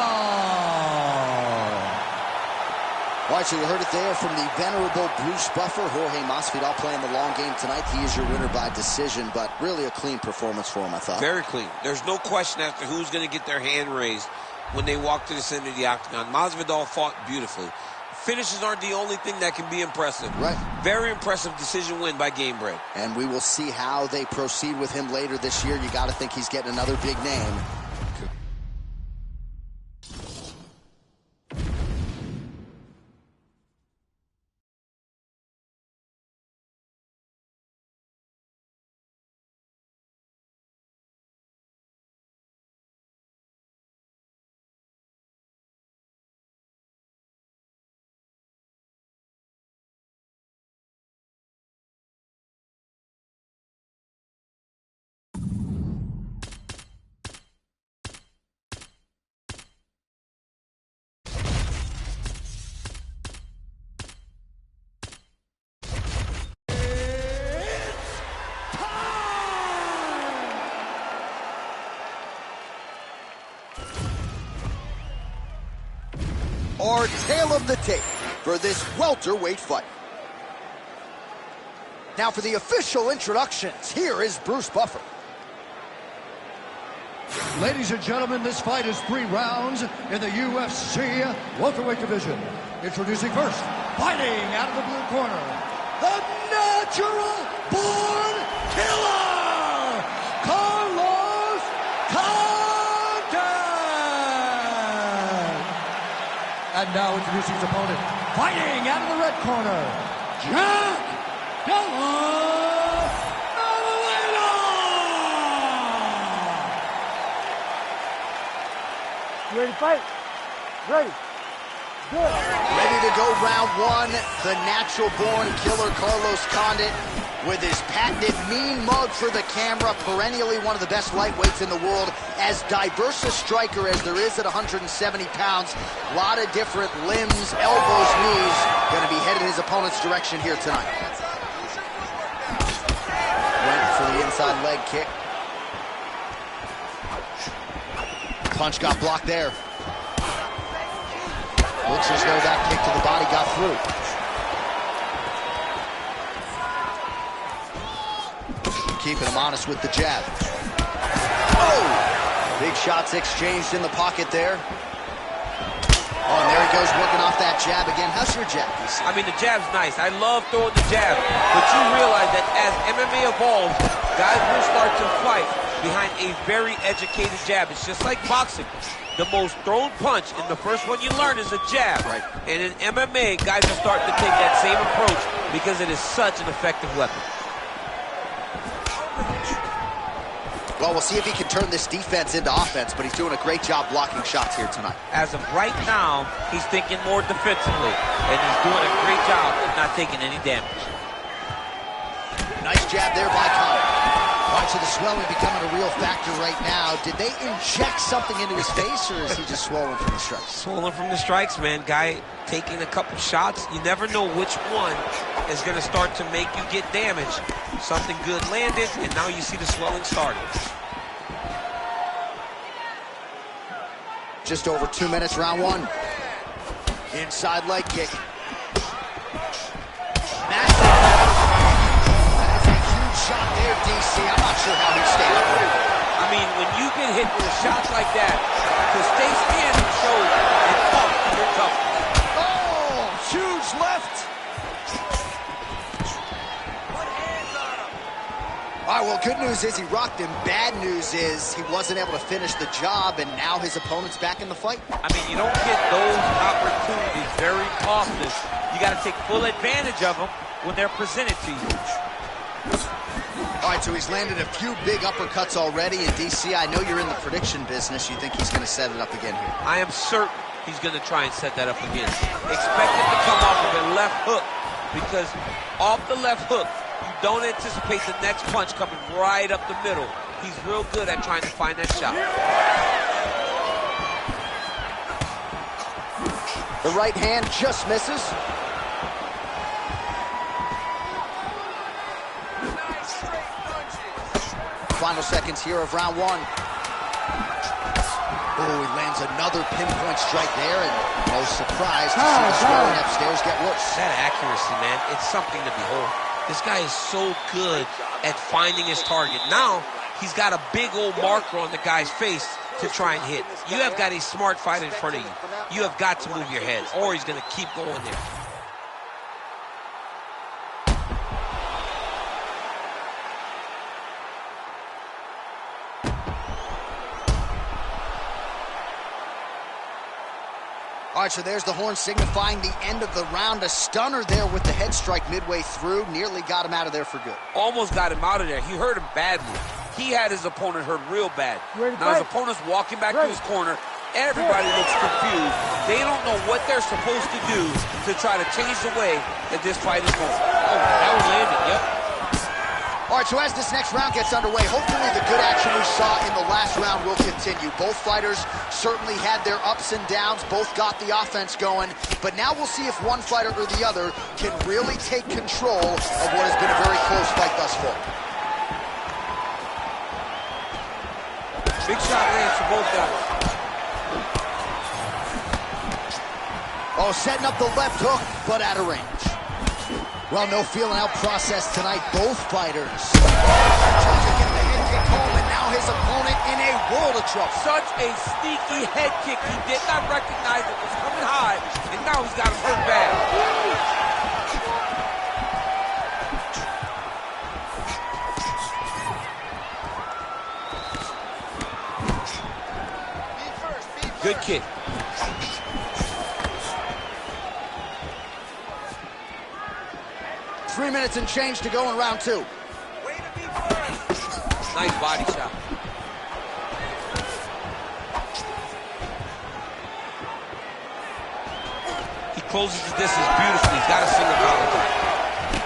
All right, so you heard it there from the venerable Bruce Buffer. Jorge Masvidal playing the long game tonight. He is your winner by decision, but really a clean performance for him, I thought. Very clean. There's no question as to who's going to get their hand raised when they walk to the center of the octagon. Masvidal fought beautifully. Finishes aren't the only thing that can be impressive. Right. Very impressive decision win by Gamebred. And we will see how they proceed with him later this year. You got to think he's getting another big name. our tale of the tape for this welterweight fight. Now for the official introductions, here is Bruce Buffer. Ladies and gentlemen, this fight is 3 rounds in the UFC welterweight division. Introducing first, fighting out of the blue corner, the natural born killer, Carlos Condit. And now introducing his opponent, fighting out of the red corner, Jack Della Maddalena. You ready to fight? Ready. Good. Ready to go round 1, the natural-born killer Carlos Condit with his patented mean mug for the camera, perennially one of the best lightweights in the world, as diverse a striker as there is at 170 pounds. A lot of different limbs, elbows, knees, going to be headed his opponent's direction here tonight. Went for the inside leg kick. Punch got blocked there. Looks as though that kick to the body got through. Keeping him honest with the jab. Oh! Big shots exchanged in the pocket there. Oh, and there he goes, working off that jab again. How's your jab, DC? I mean, the jab's nice. I love throwing the jab. But you realize that as MMA evolves, guys will start to fight behind a very educated jab. It's just like boxing. The most thrown punch, and the first one you learn is a jab. Right. And in MMA, guys are starting to take that same approach because it is such an effective weapon. Well, we'll see if he can turn this defense into offense, but he's doing a great job blocking shots here tonight. As of right now, he's thinking more defensively, and he's doing a great job of not taking any damage. Nice jab there by Condit. Watch the swelling becoming a real factor right now. Did they inject something into his face, or is he just swollen from the strikes? Swollen from the strikes, man. Guy taking a couple shots. You never know which one is going to start to make you get damage. Something good landed, and now you see the swelling starting. Just over 2 minutes, round 1. Inside leg kick. Massive. That's a huge shot there, DC. I'm not sure how he stayed up with it. I mean, when you get hit with shots like that, to stay standing shows and pump your toughness. Oh, huge left. All right, well, good news is he rocked him. Bad news is he wasn't able to finish the job, and now his opponent's back in the fight. I mean, you don't get those opportunities very often. You got to take full advantage of them when they're presented to you. All right, so he's landed a few big uppercuts already. And DC, I know you're in the prediction business. You think he's going to set it up again here? I am certain he's going to try and set that up again. Expect it to come off of a left hook, because off the left hook, you don't anticipate the next punch coming right up the middle. He's real good at trying to find that shot. The right hand just misses. Final seconds here of round 1. Oh, he lands another pinpoint strike there, and no surprise to see the swelling upstairs get worse. That accuracy, man, it's something to behold. This guy is so good at finding his target. Now, he's got a big old marker on the guy's face to try and hit. You have got a smart fight in front of you. You have got to move your head, or he's going to keep going there. All right, so there's the horn signifying the end of the round. A stunner there with the head strike midway through. Nearly got him out of there for good. Almost got him out of there. He hurt him badly. He had his opponent hurt real bad. Now his opponent's walking back to his corner. Everybody looks confused. They don't know what they're supposed to do to try to change the way that this fight is going. Oh, that was landed, yep. All right, so as this next round gets underway, hopefully the good action we saw in the last round will continue. Both fighters certainly had their ups and downs, both got the offense going, but now we'll see if one fighter or the other can really take control of what has been a very close fight thus far. Big shot lands for both guys. Oh, setting up the left hook, but out of range. Well, no feeling out process tonight, both fighters. Trying to get the head kick home, and now his opponent in a world of trouble. Such a sneaky head kick. He did not recognize it was coming high, and now he's got him hurt bad. Good kick. Three minutes and change to go in round two. Nice body shot. He closes the distance beautifully. He's got a single collar.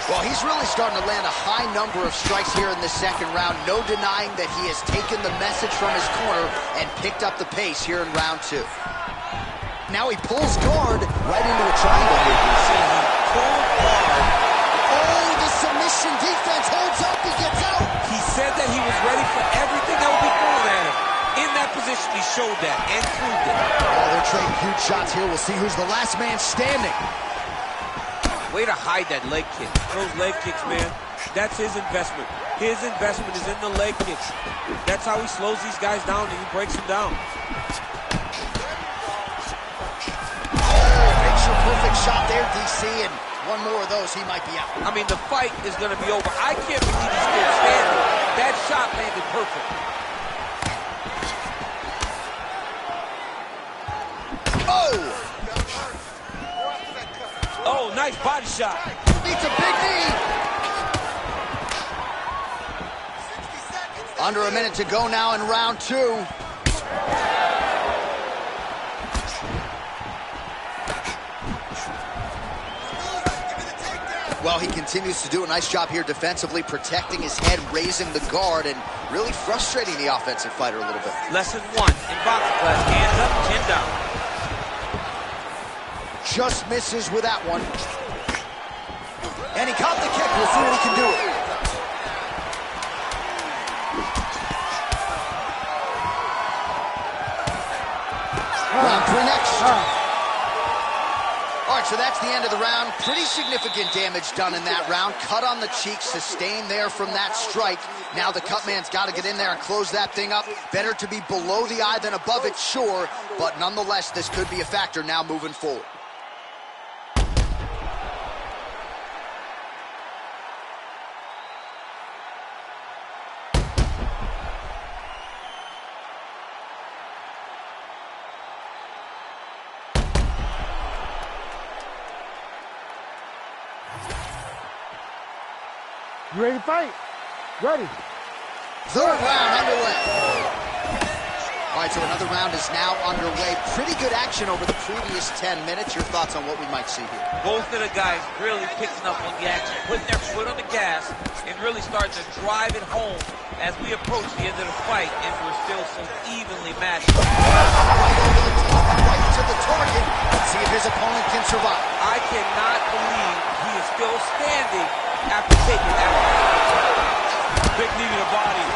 Well, he's really starting to land a high number of strikes here in the second round. No denying that he has taken the message from his corner and picked up the pace here in round two. Now he pulls guard right into a triangle here. You see, he pulled guard. Oh, the submission defense holds up. He gets out. He said that he was ready for everything that would be thrown at him. In that position, he showed that and proved it. Oh, they're trading huge shots here. We'll see who's the last man standing. Way to hide that leg kick. Those leg kicks, man, that's his investment. His investment is in the leg kicks. That's how he slows these guys down and he breaks them down. Picture perfect shot there, DC, and one more of those, he might be out. I mean, the fight is going to be over. I can't believe he's still standing. That shot landed perfect. Oh! Oh, nice body shot. Needs a big knee. Under a minute to go now in round two. Well, he continues to do a nice job here defensively, protecting his head, raising the guard, and really frustrating the offensive fighter a little bit. Lesson one in boxing class, hands up, chin down. Just misses with that one. And he caught the kick. We'll see what he can do. Round three next. All right, so that's the end of the round. Pretty significant damage done in that round. Cut on the cheek, sustained there from that strike. Now the cut man's got to get in there and close that thing up. Better to be below the eye than above it, sure. But nonetheless, this could be a factor now moving forward. You ready to fight? Ready. Third round underway. All right, so another round is now underway. Pretty good action over the previous 10 minutes. Your thoughts on what we might see here? Both of the guys really picking up on the action, putting their foot on the gas, and really starting to drive it home as we approach the end of the fight, and we're still so evenly matched. Right over the top, right to the target. Let's see if his opponent can survive. I cannot believe he is still standing after taking that. Big knee to the body.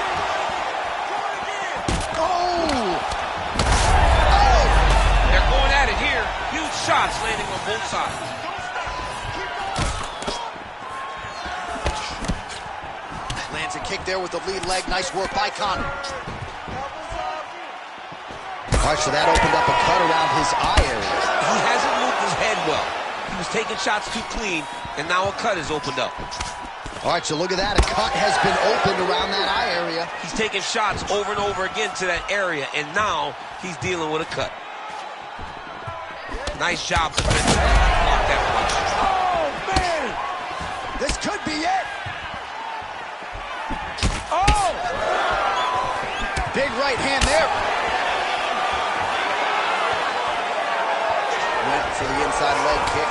Oh! They're going at it here. Huge shots landing on both sides. Lands a kick there with the lead leg. Nice work by Conor. All right, so that opened up a cut around his eye area. He hasn't moved his head well. He was taking shots too clean, and now a cut has opened up. All right, so look at that. A cut has been opened around that eye area. He's taking shots over and over again to that area, and now he's dealing with a cut. Nice job defensively. Block that punch. Oh, man! This could be it. Oh! Big right hand there. Went for the inside leg kick.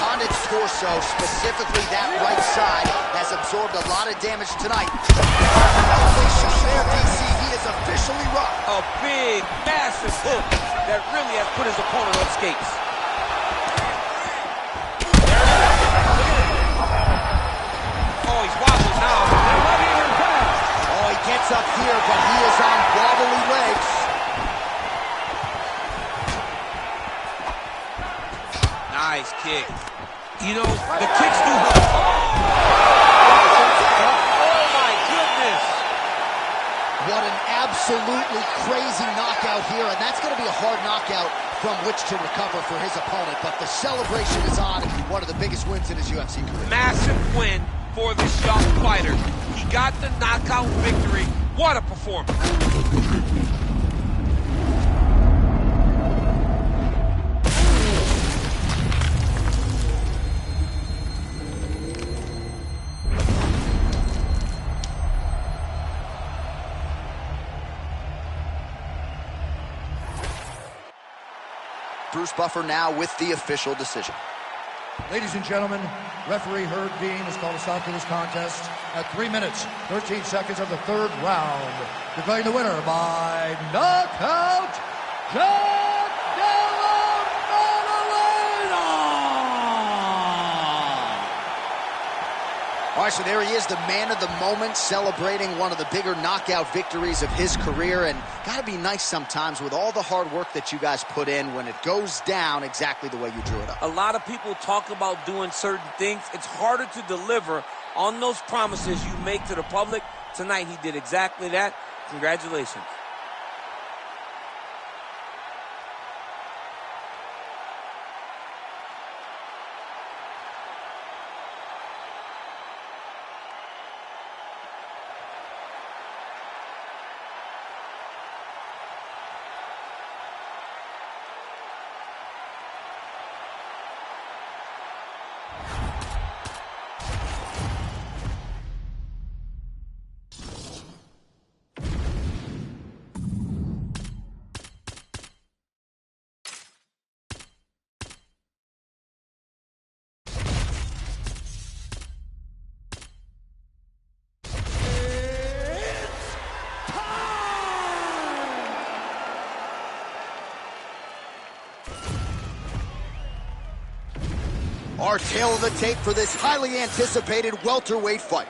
Condit's torso, specifically that right side, has absorbed a lot of damage tonight. Elevation there, DC. He is officially rocked. A big, massive hook that really has put his opponent on skates. Oh, he's wobbling now. Oh, he gets up here, but he is on wobbly legs. Nice kick. You know, the kicks do hurt. Oh, my goodness. What an absolutely crazy knockout here, and that's going to be a hard knockout from which to recover for his opponent, but the celebration is on. One of the biggest wins in his UFC career. Massive win for this young fighter. He got the knockout victory. What a performance. Bruce Buffer now with the official decision. Ladies and gentlemen, referee Herb Dean has called a stop to this contest at 3 minutes, 13 seconds of the third round. Declaring the winner by knockout, Jack Della Maddalena! All right, so there he is, the man of the moment, celebrating one of the bigger knockout victories of his career. And gotta be nice sometimes with all the hard work that you guys put in when it goes down exactly the way you drew it up. A lot of people talk about doing certain things. It's harder to deliver on those promises you make to the public. Tonight, he did exactly that. Congratulations. Our tail of the tape for this highly anticipated welterweight fight.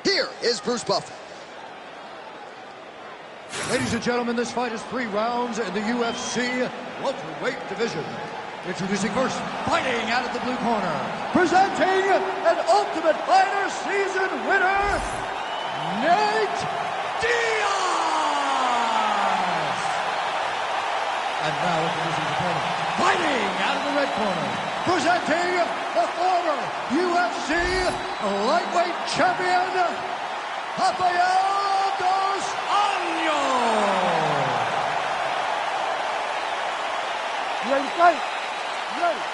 Here is Bruce Buffer. Ladies and gentlemen, this fight is 3 rounds in the UFC welterweight division. Introducing first, fighting out of the blue corner, presenting an Ultimate Fighter season winner, Nate Diaz! And now introducing his opponent, fighting out of the red corner, presenting the former UFC lightweight champion, Rafael dos Anjos! You ready to fight? You ready?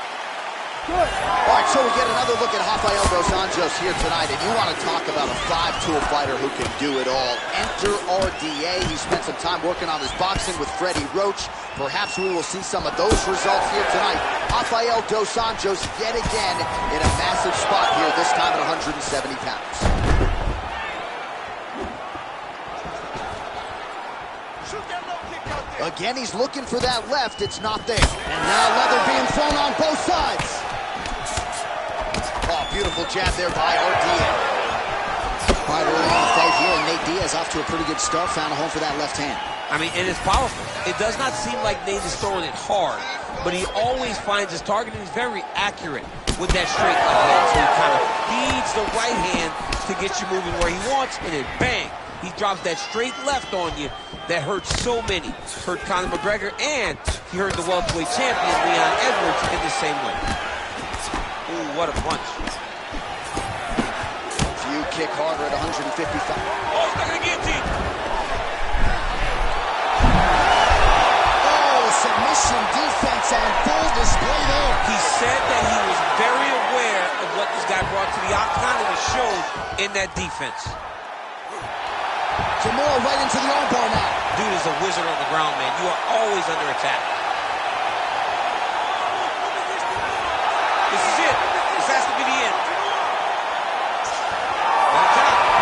Good. All right, so we get another look at Rafael dos Anjos here tonight, and you want to talk about a 5-tool fighter who can do it all. Enter RDA. He spent some time working on his boxing with Freddie Roach. Perhaps we will see some of those results here tonight. Rafael dos Anjos yet again in a massive spot here, this time at 170 pounds. Again, he's looking for that left. It's not there. And now leather being thrown on both sides. Oh, beautiful jab there by RDA. Right early in the fight here, and Nate Diaz off to a pretty good start. Found a home for that left hand. I mean, it is powerful. It does not seem like Nate is throwing it hard, but he always finds his target, and he's very accurate with that straight left hand. So he kind of feeds the right hand to get you moving where he wants, and then bang, he drops that straight left on you that hurts so many. Hurt Conor McGregor, and he hurt the welterweight champion, Leon Edwards, in the same way. Ooh, what a punch. Few kick harder at 155. Oh, he's not gonna guillotine. Submission defense on full display there. He said that he was very aware of what this guy brought to the octagon, and it showed in that defense. Kimura right into the armbar now. Dude is a wizard on the ground, man. You are always under attack. This is it. This has to be the end.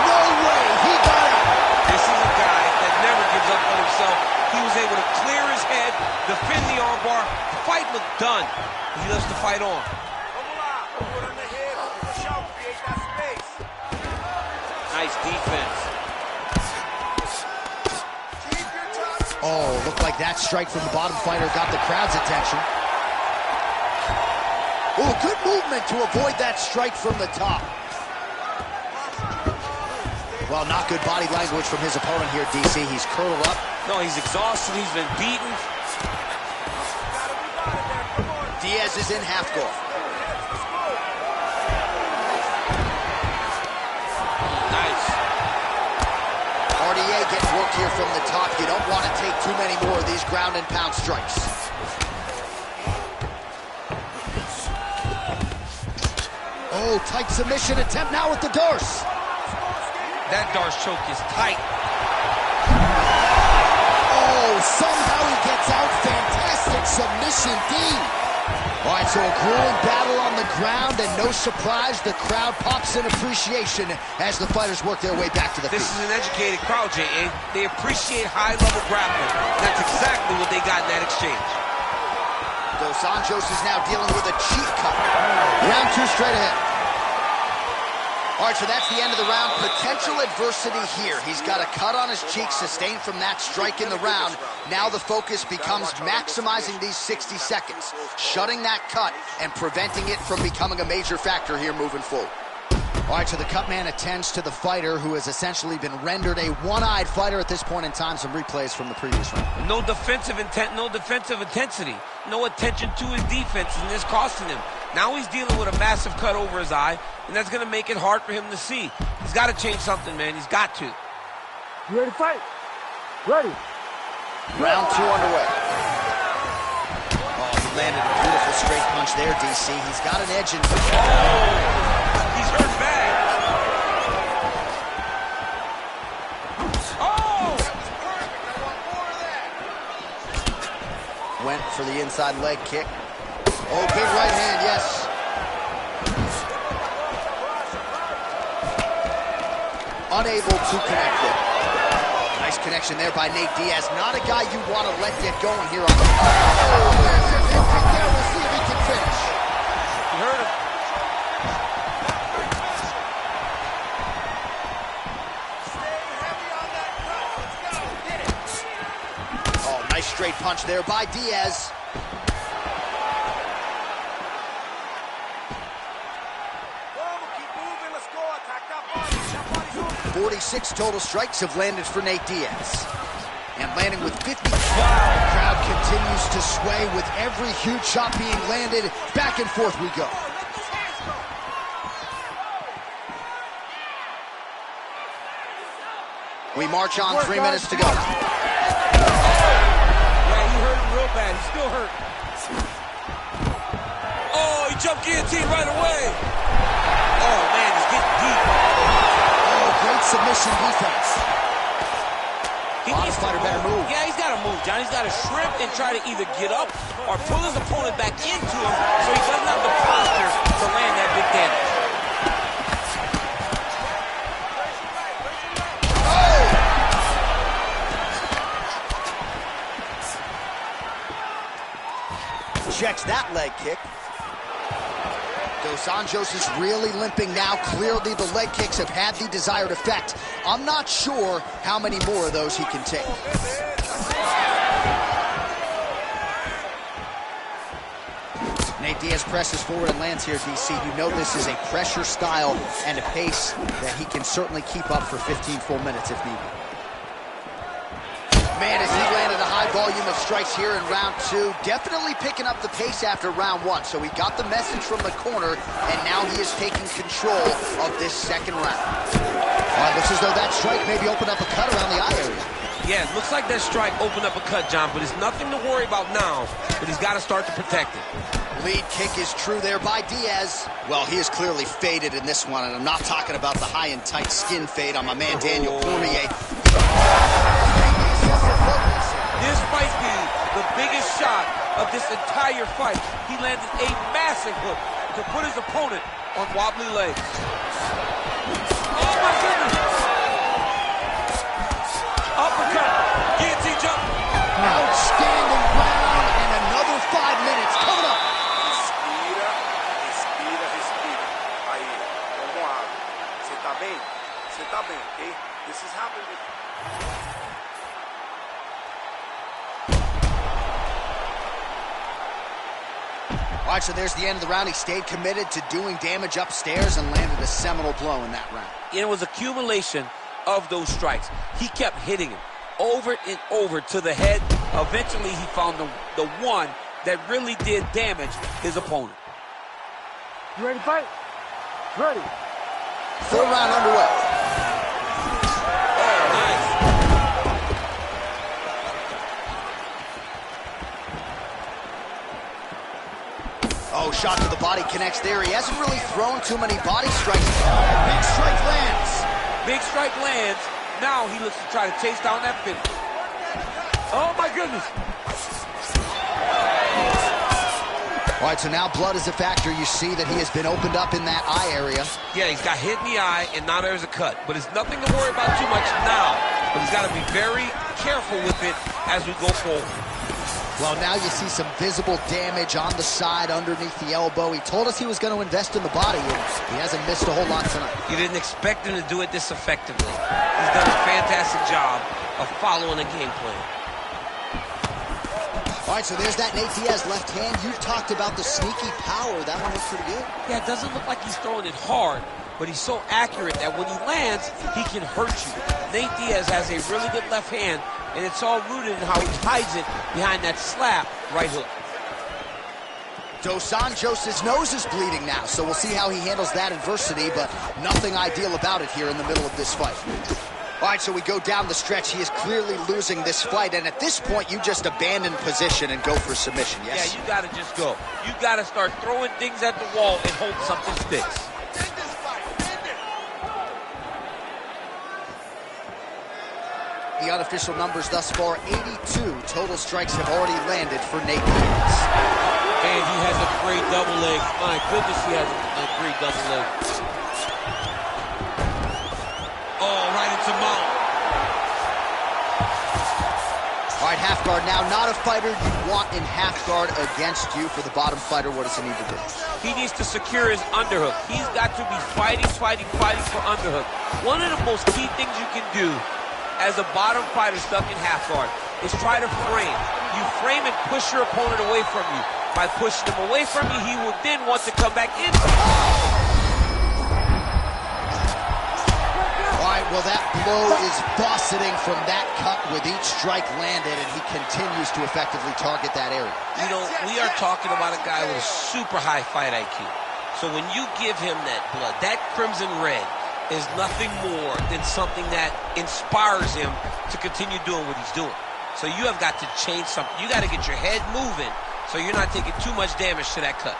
No way, he got it. This is a guy that never gives up on himself. He was able to clear his head, defend the armbar. The fight looked done. He loves to fight on. Nice defense. Oh, looked like that strike from the bottom fighter got the crowd's attention. Oh, good movement to avoid that strike from the top. Well, not good body language from his opponent here, DC. He's curled up. No, he's exhausted. He's been beaten. Diaz is in half guard. Nice. RDA getting work here from the top. You don't want to take too many more of these ground and pound strikes. Oh, tight submission attempt now with the Darce. That Darce choke is tight. Oh, somehow he gets out. Fantastic submission, D. All right, so a grueling battle on the ground, and no surprise, the crowd pops in appreciation as the fighters work their way back to the feet. This is an educated crowd, J.A. They appreciate high-level grappling. That's exactly what they got in that exchange. Dos Anjos is now dealing with a cheap cut. Round 2 straight ahead. All right, so that's the end of the round. Potential adversity here. He's got a cut on his cheek sustained from that strike in the round. Now the focus becomes maximizing these 60 seconds, shutting that cut and preventing it from becoming a major factor here moving forward. All right, so the cut man attends to the fighter who has essentially been rendered a one-eyed fighter at this point in time. Some replays from the previous round. No defensive intent, no defensive intensity. No attention to his defense, and this costing him. Now he's dealing with a massive cut over his eye, and that's going to make it hard for him to see. He's got to change something, man. He's got to. You ready to fight? Ready. Round 2 underway. Oh, he landed a beautiful straight punch there, DC. He's got an edge in. Oh, he's hurt bad. Oh! Went for the inside leg kick. Oh, big right hand, yes. Unable to connect it. Nice connection there by Nate Diaz. Not a guy you want to let get going here on the... Oh, there's a hit kick there. We'll see if he can finish. He hurt him. Oh, nice straight punch there by Diaz. 46 total strikes have landed for Nate Diaz. And landing with 50. Wow. Crowd continues to sway with every huge shot being landed. Back and forth we go. We march on, 3 minutes to go. Yeah, he hurt him real bad. He's still hurt. Oh, he jumped guillotine right away. Oh, man, he's getting deep. Great submission defense. He needs to better move. Yeah, he's got to move, John. He's got to shrimp and try to either get up or pull his opponent back into him so he doesn't have the posture to land that big damage. Oh! Checks that leg kick. Dos Anjos is really limping now. Clearly, the leg kicks have had the desired effect. I'm not sure how many more of those he can take. Nate Diaz presses forward and lands here, DC. You know this is a pressure style and a pace that he can certainly keep up for 15 full minutes if needed. Man, as he landed a high volume of strikes here in round 2, definitely picking up the pace after round 1. So he got the message from the corner, and now he is taking control of this second round. All right, looks as though that strike maybe opened up a cut around the eye area. Yeah, it looks like that strike opened up a cut, John, but it's nothing to worry about now, but he's got to start to protect it. Lead kick is true there by Diaz. Well, he is clearly faded in this one, and I'm not talking about the high and tight skin fade on my man Daniel Cormier. This might be the biggest shot of this entire fight. He landed a massive hook to put his opponent on wobbly legs. Oh my goodness! Uppercut, guillotine jump. Outstanding round, and another 5 minutes coming up. Respira, respira, respira. Aí, vamos lá. Você tá bem? Você tá bem, ok? This is happening. All All right, so there's the end of the round. He stayed committed to doing damage upstairs and landed a seminal blow in that round. It was accumulation of those strikes. He kept hitting him over and over to the head. Eventually, he found the one that really did damage his opponent. You ready to fight? Ready. Third round underway. Oh, nice. Oh, shot to the body connects there. He hasn't really thrown too many body strikes. Big strike lands. Big strike lands. Now he looks to try to chase down that finish. Oh, my goodness. All right, so now blood is a factor. You see that he has been opened up in that eye area. Yeah, he's got hit in the eye, and now there's a cut. But it's nothing to worry about too much now. But he's got to be very careful with it as we go forward. Well, now you see some visible damage on the side underneath the elbow. He told us he was going to invest in the body, and he hasn't missed a whole lot tonight. You didn't expect him to do it this effectively. He's done a fantastic job of following the game plan. All right, so there's that Nate Diaz left hand. You've talked about the sneaky power. That one looks pretty good. Yeah, it doesn't look like he's throwing it hard, but he's so accurate that when he lands, he can hurt you. Nate Diaz has a really good left hand, and it's all rooted in how he hides it behind that slap right hook. Dos Anjos' nose is bleeding now, so we'll see how he handles that adversity, but nothing ideal about it here in the middle of this fight. All right, so we go down the stretch. He is clearly losing this fight, and at this point, you just abandon position and go for submission, yes? Yeah, you got to just go. You got to start throwing things at the wall and hope something sticks. The unofficial numbers thus far, 82 total strikes have already landed for Nate Diaz. And he has a great double leg. My goodness, he has a great double leg. Oh, right into mount. All right, half guard now. Not a fighter you want in half guard against you. For the bottom fighter, what does he need to do? He needs to secure his underhook. He's got to be fighting for underhook. One of the most key things you can do as a bottom fighter stuck in half guard is try to frame. You frame and push your opponent away from you. By pushing him away from you, he will then want to come back in. All right, well, that blow is buffeting from that cut with each strike landed, and he continues to effectively target that area. You know, we are talking about a guy with a super high fight IQ. So when you give him that blood, that crimson red is nothing more than something that inspires him to continue doing what he's doing. So you have got to change something. You got to get your head moving so you're not taking too much damage to that cut.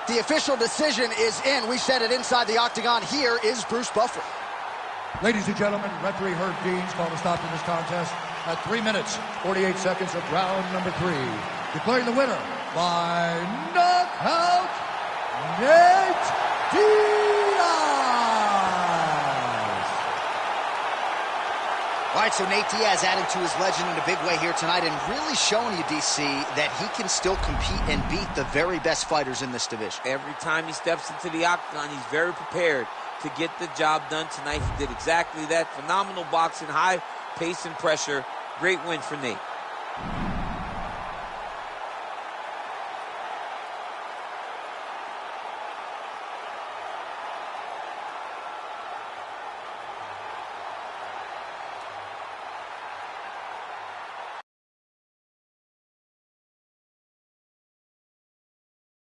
The official decision is in. We said it inside the octagon. Here is Bruce Buffer. Ladies and gentlemen, referee Herb Deans called a stop to this contest at 3 minutes, 48 seconds of round number 3. Declaring the winner by knockout, Nate Diaz. All right, so Nate Diaz adding to his legend in a big way here tonight and really showing you, DC, that he can still compete and beat the very best fighters in this division. Every time he steps into the octagon, he's very prepared to get the job done. Tonight he did exactly that. Phenomenal boxing, high pace and pressure. Great win for Nate.